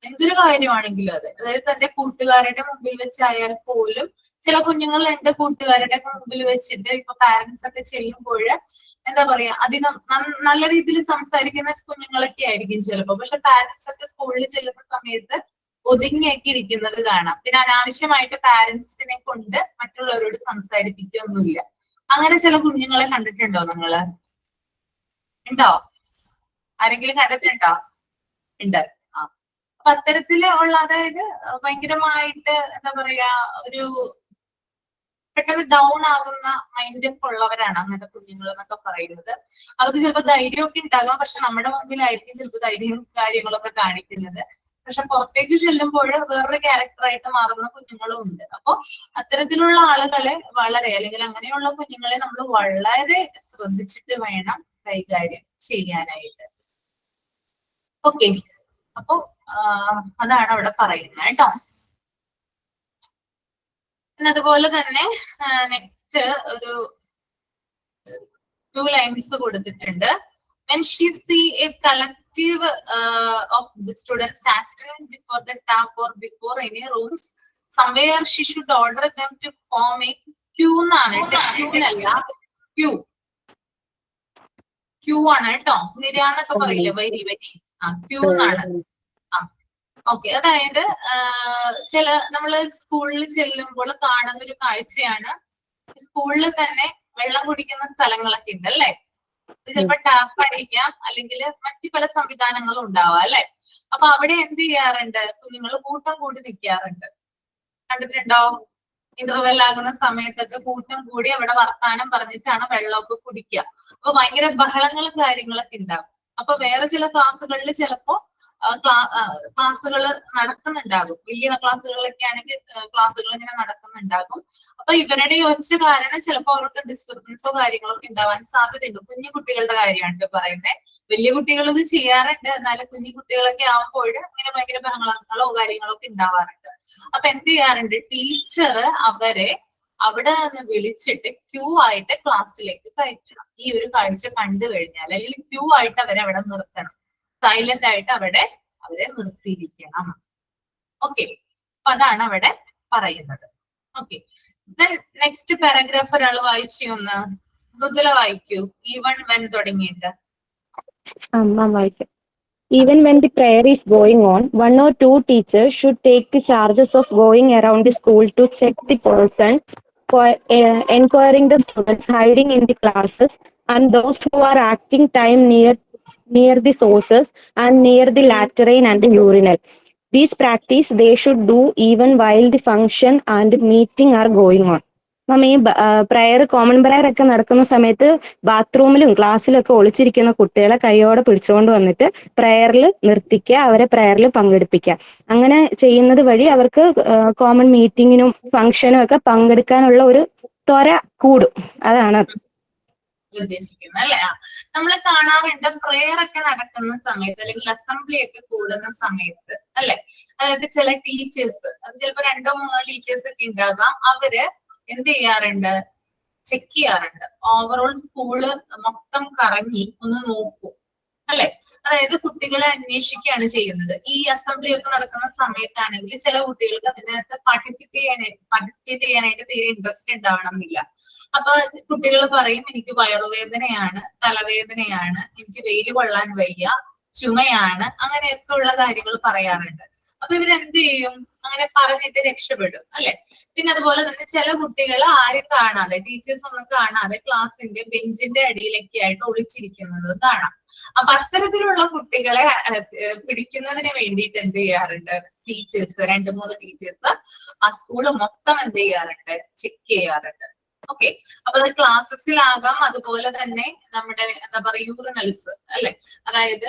എന്തൊരു കാര്യമാണെങ്കിലും അത്, അതായത് തന്റെ കൂട്ടുകാരുടെ മുമ്പിൽ വെച്ചായാൽ പോലും ചില കുഞ്ഞുങ്ങൾ എന്റെ കൂട്ടുകാരുടെ മുമ്പിൽ വെച്ചിട്ട് ഇപ്പൊ പാരന്റ്സ് ഒക്കെ ചെയ്യുമ്പോൾ എന്താ പറയാ, അധികം നല്ല രീതിയിൽ സംസാരിക്കുന്ന കുഞ്ഞുങ്ങളൊക്കെ ആയിരിക്കും ചിലപ്പോ. പക്ഷെ പാരന്റ്സ് ഒക്കെ സ്കൂളിൽ ചെല്ലുന്ന സമയത്ത് ഒതുങ്ങിയൊക്കെ ഇരിക്കുന്നത് കാണാം. പിന്നെ അനാവശ്യമായിട്ട് പാരന്റ്സിനെ കൊണ്ട് മറ്റുള്ളവരോട് സംസാരിപ്പിക്കുകയൊന്നുമില്ല. അങ്ങനെ ചില കുഞ്ഞുങ്ങളെ കണ്ടിട്ടുണ്ടോ നിങ്ങള്? ഉണ്ടോ? ആരെങ്കിലും കണ്ടിട്ടുണ്ടോ? ഉണ്ട്. അപ്പൊ അത്തരത്തിലുള്ള, അതായത് ഭയങ്കരമായിട്ട് എന്താ പറയാ, ഒരു പെട്ടെന്ന് ഡൗൺ ആകുന്ന മൈൻഡ് ഒക്കെ ഉള്ളവരാണ് അങ്ങനത്തെ കുഞ്ഞുങ്ങൾ എന്നൊക്കെ പറയുന്നത്. അവർക്ക് ചിലപ്പോൾ ധൈര്യമൊക്കെ ഉണ്ടാകാം, പക്ഷെ നമ്മുടെ മുമ്പിലായിരിക്കും ചിലപ്പോൾ ധൈര്യവും കാര്യങ്ങളൊക്കെ കാണിക്കുന്നത്. പക്ഷെ പുറത്തേക്ക് ചെല്ലുമ്പോൾ വേറൊരു ക്യാരക്ടറായിട്ട് മാറുന്ന കുഞ്ഞുങ്ങളും ഉണ്ട്. അപ്പൊ അത്തരത്തിലുള്ള ആളുകളെ വളരെ, അല്ലെങ്കിൽ അങ്ങനെയുള്ള കുഞ്ഞുങ്ങളെ നമ്മൾ വളരെ ശ്രദ്ധിച്ചിട്ട് വേണം കൈകാര്യം ചെയ്യാനായിട്ട്. ഓക്കെ. അപ്പൊ അതാണ് അവിടെ പറയുന്നത് കേട്ടോ. അതുപോലെ തന്നെ നെക്സ്റ്റ് ഒരു 2 ലൈൻസ് കൊടുത്തിട്ടുണ്ട്. When she see a collective of the students standing before the tap or before any rooms, somewhere she should order them to form a queue എന്നാണ് കേട്ടോ. ക്യൂനല്ല, ക്യൂ ആണ് കേട്ടോ. നിര എന്നൊക്കെ പറയില്ലേ, വരി വരി. ക്യൂ എന്നാണ്. ഓക്കെ. അതായത് നമ്മള് സ്കൂളിൽ ചെല്ലുമ്പോൾ കാണുന്ന ഒരു കാഴ്ചയാണ്, സ്കൂളിൽ തന്നെ വെള്ളം കുടിക്കുന്ന സ്ഥലങ്ങളൊക്കെ ഉണ്ട് അല്ലെ. ചിലപ്പോ ടാപ്പ് അടിക്കാം, അല്ലെങ്കിൽ മറ്റു പല സംവിധാനങ്ങളും ഉണ്ടാവാം അല്ലെ. അപ്പൊ അവിടെ എന്ത് ചെയ്യാറുണ്ട്, കുഞ്ഞുങ്ങൾ കൂട്ടം കൂടി നിൽക്കാറുണ്ട്. കണ്ടിട്ടുണ്ടോ? ഇന്റർവെൽ ആകുന്ന സമയത്തൊക്കെ കൂട്ടം കൂടി അവിടെ വർത്താനം പറഞ്ഞിട്ടാണ് വെള്ളമൊക്കെ കുടിക്കുക. അപ്പൊ ഭയങ്കര ബഹളങ്ങളും കാര്യങ്ങളൊക്കെ ഉണ്ടാകും. അപ്പൊ വേറെ ചില ക്ലാസ്സുകളിൽ ചിലപ്പോ ക്ലാസ്സുകൾ നടക്കുന്നുണ്ടാകും. വലിയ ക്ലാസ്സുകളിലൊക്കെ ആണെങ്കിൽ ക്ലാസ്സുകൾ ഇങ്ങനെ നടക്കുന്നുണ്ടാകും. അപ്പൊ ഇവരുടെ ഒച്ച കാരണം ചിലപ്പോൾ അവർക്ക് ഡിസ്റ്റർബൻസോ കാര്യങ്ങളോ ഒക്കെ ഉണ്ടാവാൻ സാധ്യതയുണ്ട്. കുഞ്ഞു കുട്ടികളുടെ കാര്യമാണ് പറയുന്നത്. വലിയ കുട്ടികൾ ഇത് ചെയ്യാറുണ്ട്, എന്നാലും കുഞ്ഞു കുട്ടികളൊക്കെ ആവുമ്പോൾ ഇങ്ങനെ ഭയങ്കര ബഹളങ്ങളോ കാര്യങ്ങളോ ഒക്കെ ഉണ്ടാവാറുണ്ട്. അപ്പൊ എന്ത് ചെയ്യാറുണ്ട്, ടീച്ചർ അവരെ അവിടെ നിന്ന് വിളിച്ചിട്ട് ക്യൂ ആയിട്ട് ക്ലാസ്സിലേക്ക് കയറ്റണം. ഈ ഒരു കാഴ്ച കണ്ടു കഴിഞ്ഞാൽ, അല്ലെങ്കിൽ ക്യൂ ആയിട്ട് അവരെ അവിടെ നിർത്തണം, സൈലന്റ് ആയിട്ട് അവരെ നിർത്തിയിരിക്കണം. ഓക്കെ. അപ്പൊ അതാണ് അവിടെ പറയുന്നത്. ഓക്കെ. നെക്സ്റ്റ് പാരഗ്രാഫ് ഒരാൾ വായിച്ചു ഒന്ന്. മൃദുല വായിക്കൂ. ഈവൺ വെൻ തുടങ്ങിയിട്ട്. Even when the prayer is going on, 1 or 2 teachers should take the charges of going around the school to check the person, enquiring the students hiding in the classes and those who are acting time near the sources and near the latrine and the urinal. These practice they should do even while the function and meeting are going on. മാം, ഈ prayer common prayer ഒക്കെ നടക്കുന്ന സമയത്ത് ബാത്റൂമിലും ക്ലാസ്സിലും ഒക്കെ ഒളിച്ചിരിക്കുന്ന കുട്ടികളെ കൈയോടെ പിടിച്ചുകൊണ്ട് വന്നിട്ട് പ്രയറിൽ നിർത്തിക്കുക, അവരെ പ്രയറിൽ പങ്കെടുപ്പിക്കുക. അങ്ങനെ ചെയ്യുന്നത് വഴി അവർക്ക് കോമൺ മീറ്റിങ്ങിനും ഫംഗ്ഷനും ഒക്കെ പങ്കെടുക്കാനുള്ള ഒരു ത്വര കൂടും. അതാണ് ഉദ്ദേശിക്കുന്നത് അല്ലെ? നമ്മൾ കാണാറുണ്ട് പ്രെയർ ഒക്കെ നടക്കുന്ന സമയത്ത് അല്ലെങ്കിൽ അസംബ്ലി ഒക്കെ കൂടുന്ന സമയത്ത് അല്ലെ, അതായത് ചില ടീച്ചേഴ്സ്, അത് ചിലപ്പോ 2-3 ടീച്ചേഴ്സ് ഒക്കെ ഉണ്ടാകാം, അവര് എന്ത് ചെയ്യാറുണ്ട്, ചെക്ക് ചെയ്യാറുണ്ട്, ഓവറോൾ സ്കൂള് മൊത്തം കറങ്ങി ഒന്ന് നോക്കും അല്ലെ. അതായത് കുട്ടികളെ അന്വേഷിക്കുകയാണ് ചെയ്യുന്നത്. ഈ അസംബ്ലി ഒക്കെ നടക്കുന്ന സമയത്താണെങ്കിൽ ചില കുട്ടികൾക്ക് അതിനകത്ത് പാർട്ടിസിപ്പേറ്റ് ചെയ്യാനായിട്ട് തീരെ ഇൻട്രസ്റ്റ് ഉണ്ടാവണമെന്നില്ല. അപ്പൊ കുട്ടികൾ പറയും എനിക്ക് വയറുവേദനയാണ്, തലവേദനയാണ്, എനിക്ക് വെയിൽ കൊള്ളാൻ വയ്യ, ചുമയാണ്, അങ്ങനെയൊക്കെ ഉള്ള കാര്യങ്ങൾ പറയാറുണ്ട്. അപ്പൊ ഇവരെന്ത് ചെയ്യും, അങ്ങനെ പറഞ്ഞിട്ട് രക്ഷപ്പെടും അല്ലെ. പിന്നെ അതുപോലെ തന്നെ ചില കുട്ടികൾ ആരും കാണാതെ, ടീച്ചേഴ്സ് ഒന്നും കാണാതെ ക്ലാസ്സിന്റെ ബെഞ്ചിന്റെ അടിയിലൊക്കെ ആയിട്ട് ഒളിച്ചിരിക്കുന്നത് കാണാം. അപ്പൊ അത്തരത്തിലുള്ള കുട്ടികളെ പിടിക്കുന്നതിന് വേണ്ടിയിട്ട് എന്ത് ചെയ്യാറുണ്ട്, ടീച്ചേഴ്സ് 2-3 ടീച്ചേഴ്സ് ആ സ്കൂള് മൊത്തം എന്ത് ചെയ്യാറുണ്ട്, ചെക്ക് ചെയ്യാറുണ്ട്. ഓക്കെ, അപ്പൊ അത് ക്ലാസ്സസിലാകാം, അതുപോലെ തന്നെ നമ്മുടെ എന്താ പറയുക യൂറിനൽസ് അല്ലെ, അതായത്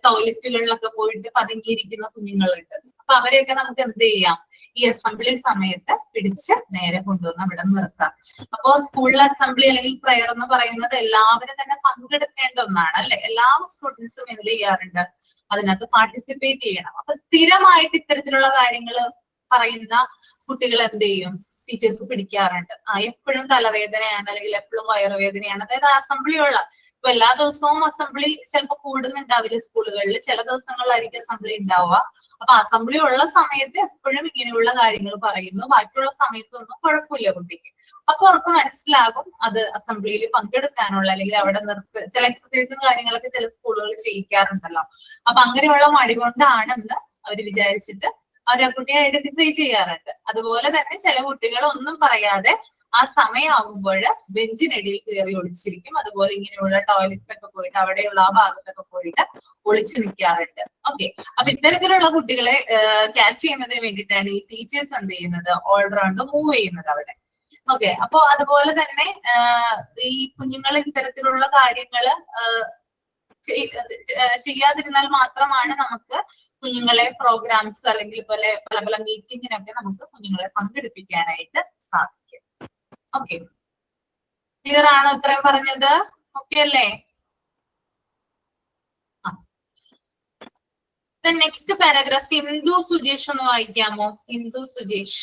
ടോയ്ലറ്റുകളിലൊക്കെ പോയിട്ട് പതുങ്ങിയിരിക്കുന്ന കുഞ്ഞുങ്ങളുണ്ട്. അപ്പൊ അവരെയൊക്കെ നമുക്ക് എന്ത് ചെയ്യാം, ഈ അസംബ്ലി സമയത്ത് പിടിച്ച് നേരെ കൊണ്ടുവന്ന് അവിടെ നിർത്താം. അപ്പൊ സ്കൂളിലെ അസംബ്ലി അല്ലെങ്കിൽ പ്രയർ എന്ന് പറയുന്നത് എല്ലാവരും തന്നെ പങ്കെടുക്കേണ്ട ഒന്നാണ് അല്ലെ. എല്ലാ സ്റ്റുഡൻസും എന്ത് ചെയ്യാറുണ്ട്, അതിനകത്ത് പാർട്ടിസിപ്പേറ്റ് ചെയ്യണം. അപ്പൊ സ്ഥിരമായിട്ട് ഇത്തരത്തിലുള്ള കാര്യങ്ങൾ പറയുന്ന കുട്ടികൾ എന്ത് ചെയ്യും, ടീച്ചേഴ്സ് പിടിക്കാറുണ്ട്. എപ്പോഴും തലവേദനയാണ് അല്ലെങ്കിൽ എപ്പോഴും വയറുവേദനയാണ്, അതായത് അസംബ്ലി ഉള്ള, ഇപ്പൊ എല്ലാ ദിവസവും അസംബ്ലി ചിലപ്പോൾ കൂടുന്നുണ്ടാവില്ല സ്കൂളുകളിൽ, ചില ദിവസങ്ങളിലായിരിക്കും അസംബ്ലി ഉണ്ടാവുക. അപ്പൊ അസംബ്ലി ഉള്ള സമയത്ത് എപ്പോഴും ഇങ്ങനെയുള്ള കാര്യങ്ങൾ പറയുന്നു, ബാക്കിയുള്ള സമയത്തൊന്നും കുഴപ്പമില്ല കുട്ടിക്ക്. അപ്പൊ അവർക്ക് മനസ്സിലാകും അത് അസംബ്ലിയിൽ പങ്കെടുക്കാനുള്ള, അല്ലെങ്കിൽ അവിടെ ചില എക്സസൈസും കാര്യങ്ങളൊക്കെ ചില സ്കൂളുകളിൽ ചെയ്യിക്കാറുണ്ടല്ലോ. അപ്പൊ അങ്ങനെയുള്ള മടി കൊണ്ടാണെന്ന് അവർ വിചാരിച്ചിട്ട് അവർ ആ കുട്ടിയെ ഐഡന്റിഫൈ ചെയ്യാറുണ്ട്. അതുപോലെ തന്നെ ചില കുട്ടികൾ ഒന്നും പറയാതെ ആ സമയമാകുമ്പോൾ ബെഞ്ചിനടിയിൽ കയറി ഒളിച്ചിരിക്കും. അതുപോലെ ഇങ്ങനെയുള്ള ടോയ്ലറ്റിലൊക്കെ പോയിട്ട് അവിടെയുള്ള ആ ഭാഗത്തൊക്കെ പോയിട്ട് ഒളിച്ചു നിൽക്കാറുണ്ട്. ഓക്കെ, അപ്പൊ ഇത്തരത്തിലുള്ള കുട്ടികളെ ക്യാച്ച് ചെയ്യുന്നതിന് വേണ്ടിയിട്ടാണ് ഈ ടീച്ചേഴ്സ് എന്ത് ചെയ്യുന്നത്, ഓൾറൗണ്ട് മൂവ് ചെയ്യുന്നത് അവിടെ. ഓക്കെ, അപ്പൊ അതുപോലെ തന്നെ ഈ കുഞ്ഞുങ്ങൾ ഇത്തരത്തിലുള്ള കാര്യങ്ങള് ചെയ്യാതിരുന്നാൽ മാത്രമാണ് നമുക്ക് കുഞ്ഞുങ്ങളെ പ്രോഗ്രാംസ് അല്ലെങ്കിൽ പല പല മീറ്റിങ്ങിനൊക്കെ നമുക്ക് കുഞ്ഞുങ്ങളെ പങ്കെടുപ്പിക്കാനായിട്ട് സാധിക്കും. ഓക്കെ, ക്ലിയർ ആണോ ഇത്രയും പറഞ്ഞത്? ഓക്കെ അല്ലേ? നെക്സ്റ്റ് പാരഗ്രാഫ് ഹിന്ദു സുജേഷ് ഒന്ന് വായിക്കാമോ? ഹിന്ദു സുജേഷ്.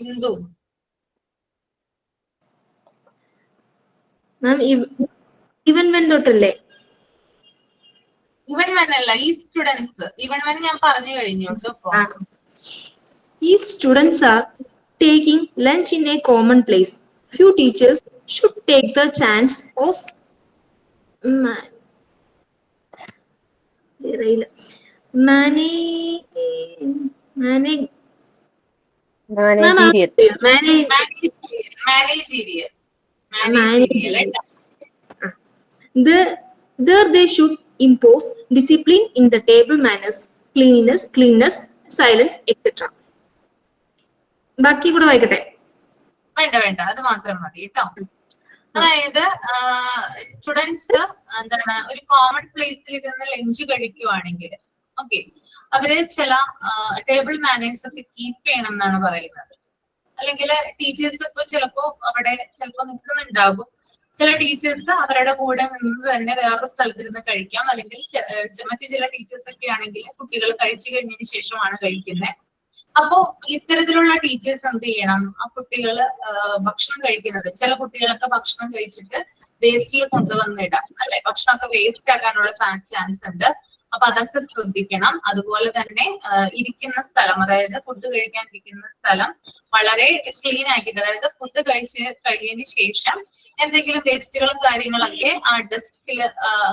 ഹിന്ദു മാം, ഇവൻ വെൻ തൊട്ടല്ലേ? ഇവൻ വെൻ അല്ല, ഈ സ്റ്റുഡൻസ്. ഇവൻ വെൻ ഞാൻ പറഞ്ഞു കഴിഞ്ഞു. If students are taking lunch in a common place, few teachers should take the chance of there they should impose discipline in the table manners, cleanliness, silence, etc. ബാക്കി കൂടെ വായിക്കട്ടെ? വേണ്ട, അത് മാത്രം മതി കേട്ടോ. അതായത് സ്റ്റുഡൻസ് എന്താണ് ഒരു കോമൺ പ്ലേസിൽ ഇരുന്ന് ലഞ്ച് കഴിക്കുവാണെങ്കിൽ ഓക്കെ, അവര് ചില ടേബിൾ മാനേഴ്സ് ഒക്കെ കീപ്പ് ചെയ്യണം എന്നാണ് പറയുന്നത്. അല്ലെങ്കിൽ ടീച്ചേഴ്സ് ഇപ്പൊ ചിലപ്പോ അവിടെ ചിലപ്പോ നിൽക്കുന്നുണ്ടാകും, ചില ടീച്ചേഴ്സ് അവരുടെ കൂടെ നിന്ന് തന്നെ വേറൊരു സ്ഥലത്തിരുന്ന് കഴിക്കാം. അല്ലെങ്കിൽ മറ്റു ചില ടീച്ചേഴ്സ് ഒക്കെ ആണെങ്കിൽ കുട്ടികൾ കഴിച്ചു കഴിഞ്ഞതിന് ശേഷമാണ് കഴിക്കുന്നത്. അപ്പോ ഇത്തരത്തിലുള്ള ടീച്ചേഴ്സ് എന്ത് ചെയ്യണം, ആ കുട്ടികള് ഭക്ഷണം കഴിക്കുന്നത്, ചില കുട്ടികളൊക്കെ ഭക്ഷണം കഴിച്ചിട്ട് വേസ്റ്റിൽ കൊണ്ടുവന്നിടാം അല്ലെ, ഭക്ഷണമൊക്കെ വേസ്റ്റ് ആക്കാനുള്ള ചാൻസ് ഉണ്ട്. അപ്പൊ അതൊക്കെ ശ്രദ്ധിക്കണം. അതുപോലെ തന്നെ ഇരിക്കുന്ന സ്ഥലം, അതായത് ഫുഡ് കഴിക്കാൻ ഇരിക്കുന്ന സ്ഥലം വളരെ ക്ലീൻ ആക്കിയിട്ട്, അതായത് ഫുഡ് കഴിഞ്ഞതിന് ശേഷം എന്തെങ്കിലും വേസ്റ്റുകളും കാര്യങ്ങളൊക്കെ ആ ഡെസ്കിൽ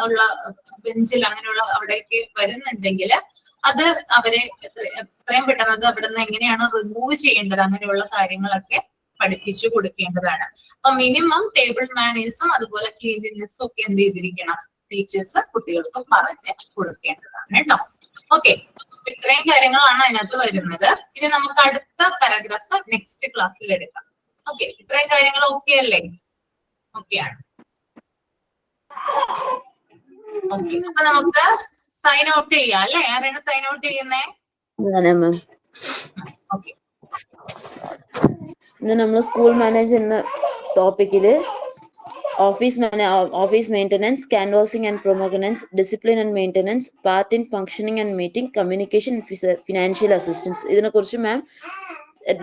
ഉള്ള ബെഞ്ചിൽ അങ്ങനെയുള്ള അവിടേക്ക് വരുന്നുണ്ടെങ്കിൽ അത് അവരെ എത്രയും പെട്ടെന്ന് അത് അവിടെ നിന്ന് എങ്ങനെയാണ് റിമൂവ് ചെയ്യേണ്ടത് അങ്ങനെയുള്ള കാര്യങ്ങളൊക്കെ പഠിപ്പിച്ചു കൊടുക്കേണ്ടതാണ്. അപ്പൊ മിനിമം ടേബിൾ മാനേഴ്സും അതുപോലെ ക്ലീൻലിനെസ്സും ഒക്കെ എന്ത് ചെയ്തിരിക്കണം, ടീച്ചേഴ്സ് കുട്ടികൾക്ക് പറഞ്ഞ് കൊടുക്കേണ്ടതാണ് കേട്ടോ. ഓക്കെ, ഇത്രയും കാര്യങ്ങളാണ് അതിനകത്ത് വരുന്നത്. ഇനി നമുക്ക് അടുത്ത പാരഗ്രാഫ് നെക്സ്റ്റ് ക്ലാസ്സിൽ എടുക്കാം. ഓക്കെ, ഇത്രയും കാര്യങ്ങൾ ഓക്കെ അല്ലേ? ഓക്കെ ആണ്. ഓക്കെ, അപ്പൊ നമുക്ക് സൈൻ ഔട്ട് ചെയ്യാം അല്ലെ? ആരാണ് സൈൻ ഔട്ട് ചെയ്യുന്നേ? ഓക്കെ, ഇന്ന് നമ്മൾ സ്കൂൾ മാനേജ് എന്ന ടോപ്പിക്കില് office maintenance, canvassing and prominence, discipline and maintenance, part in functioning and meeting, communication, financial assistance, ഇതിനെക്കുറിച്ച് മാം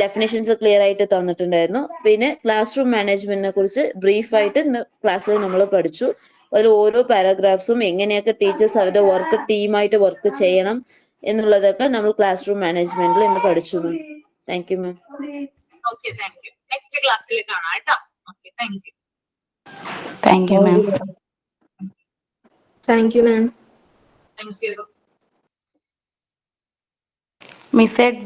ഡെഫിനേഷൻസ് ക്ലിയർ ആയിട്ട് തന്നിട്ടുണ്ടായിരുന്നു. പിന്നെ ക്ലാസ് റൂം മാനേജ്മെന്റിനെ കുറിച്ച് ബ്രീഫായിട്ട് ഇന്ന് ക്ലാസ്സിൽ നമ്മൾ പഠിച്ചു. അതിൽ ഓരോ പാരഗ്രാഫ്സും എങ്ങനെയൊക്കെ ടീച്ചേഴ്സ് അവരുടെ വർക്ക് ടീമായിട്ട് വർക്ക് ചെയ്യണം എന്നുള്ളതൊക്കെ നമ്മൾ ക്ലാസ് റൂം മാനേജ്മെന്റിൽ ഇന്ന് പഠിച്ചു ma'am. Thank you ma'am. Okay, thank you. Next ക്ലാസ്സിൽ കാണാം കേട്ടോ. Okay, thank you. Thank you, ma'am. Thank you, ma'am. Thank you. Miss said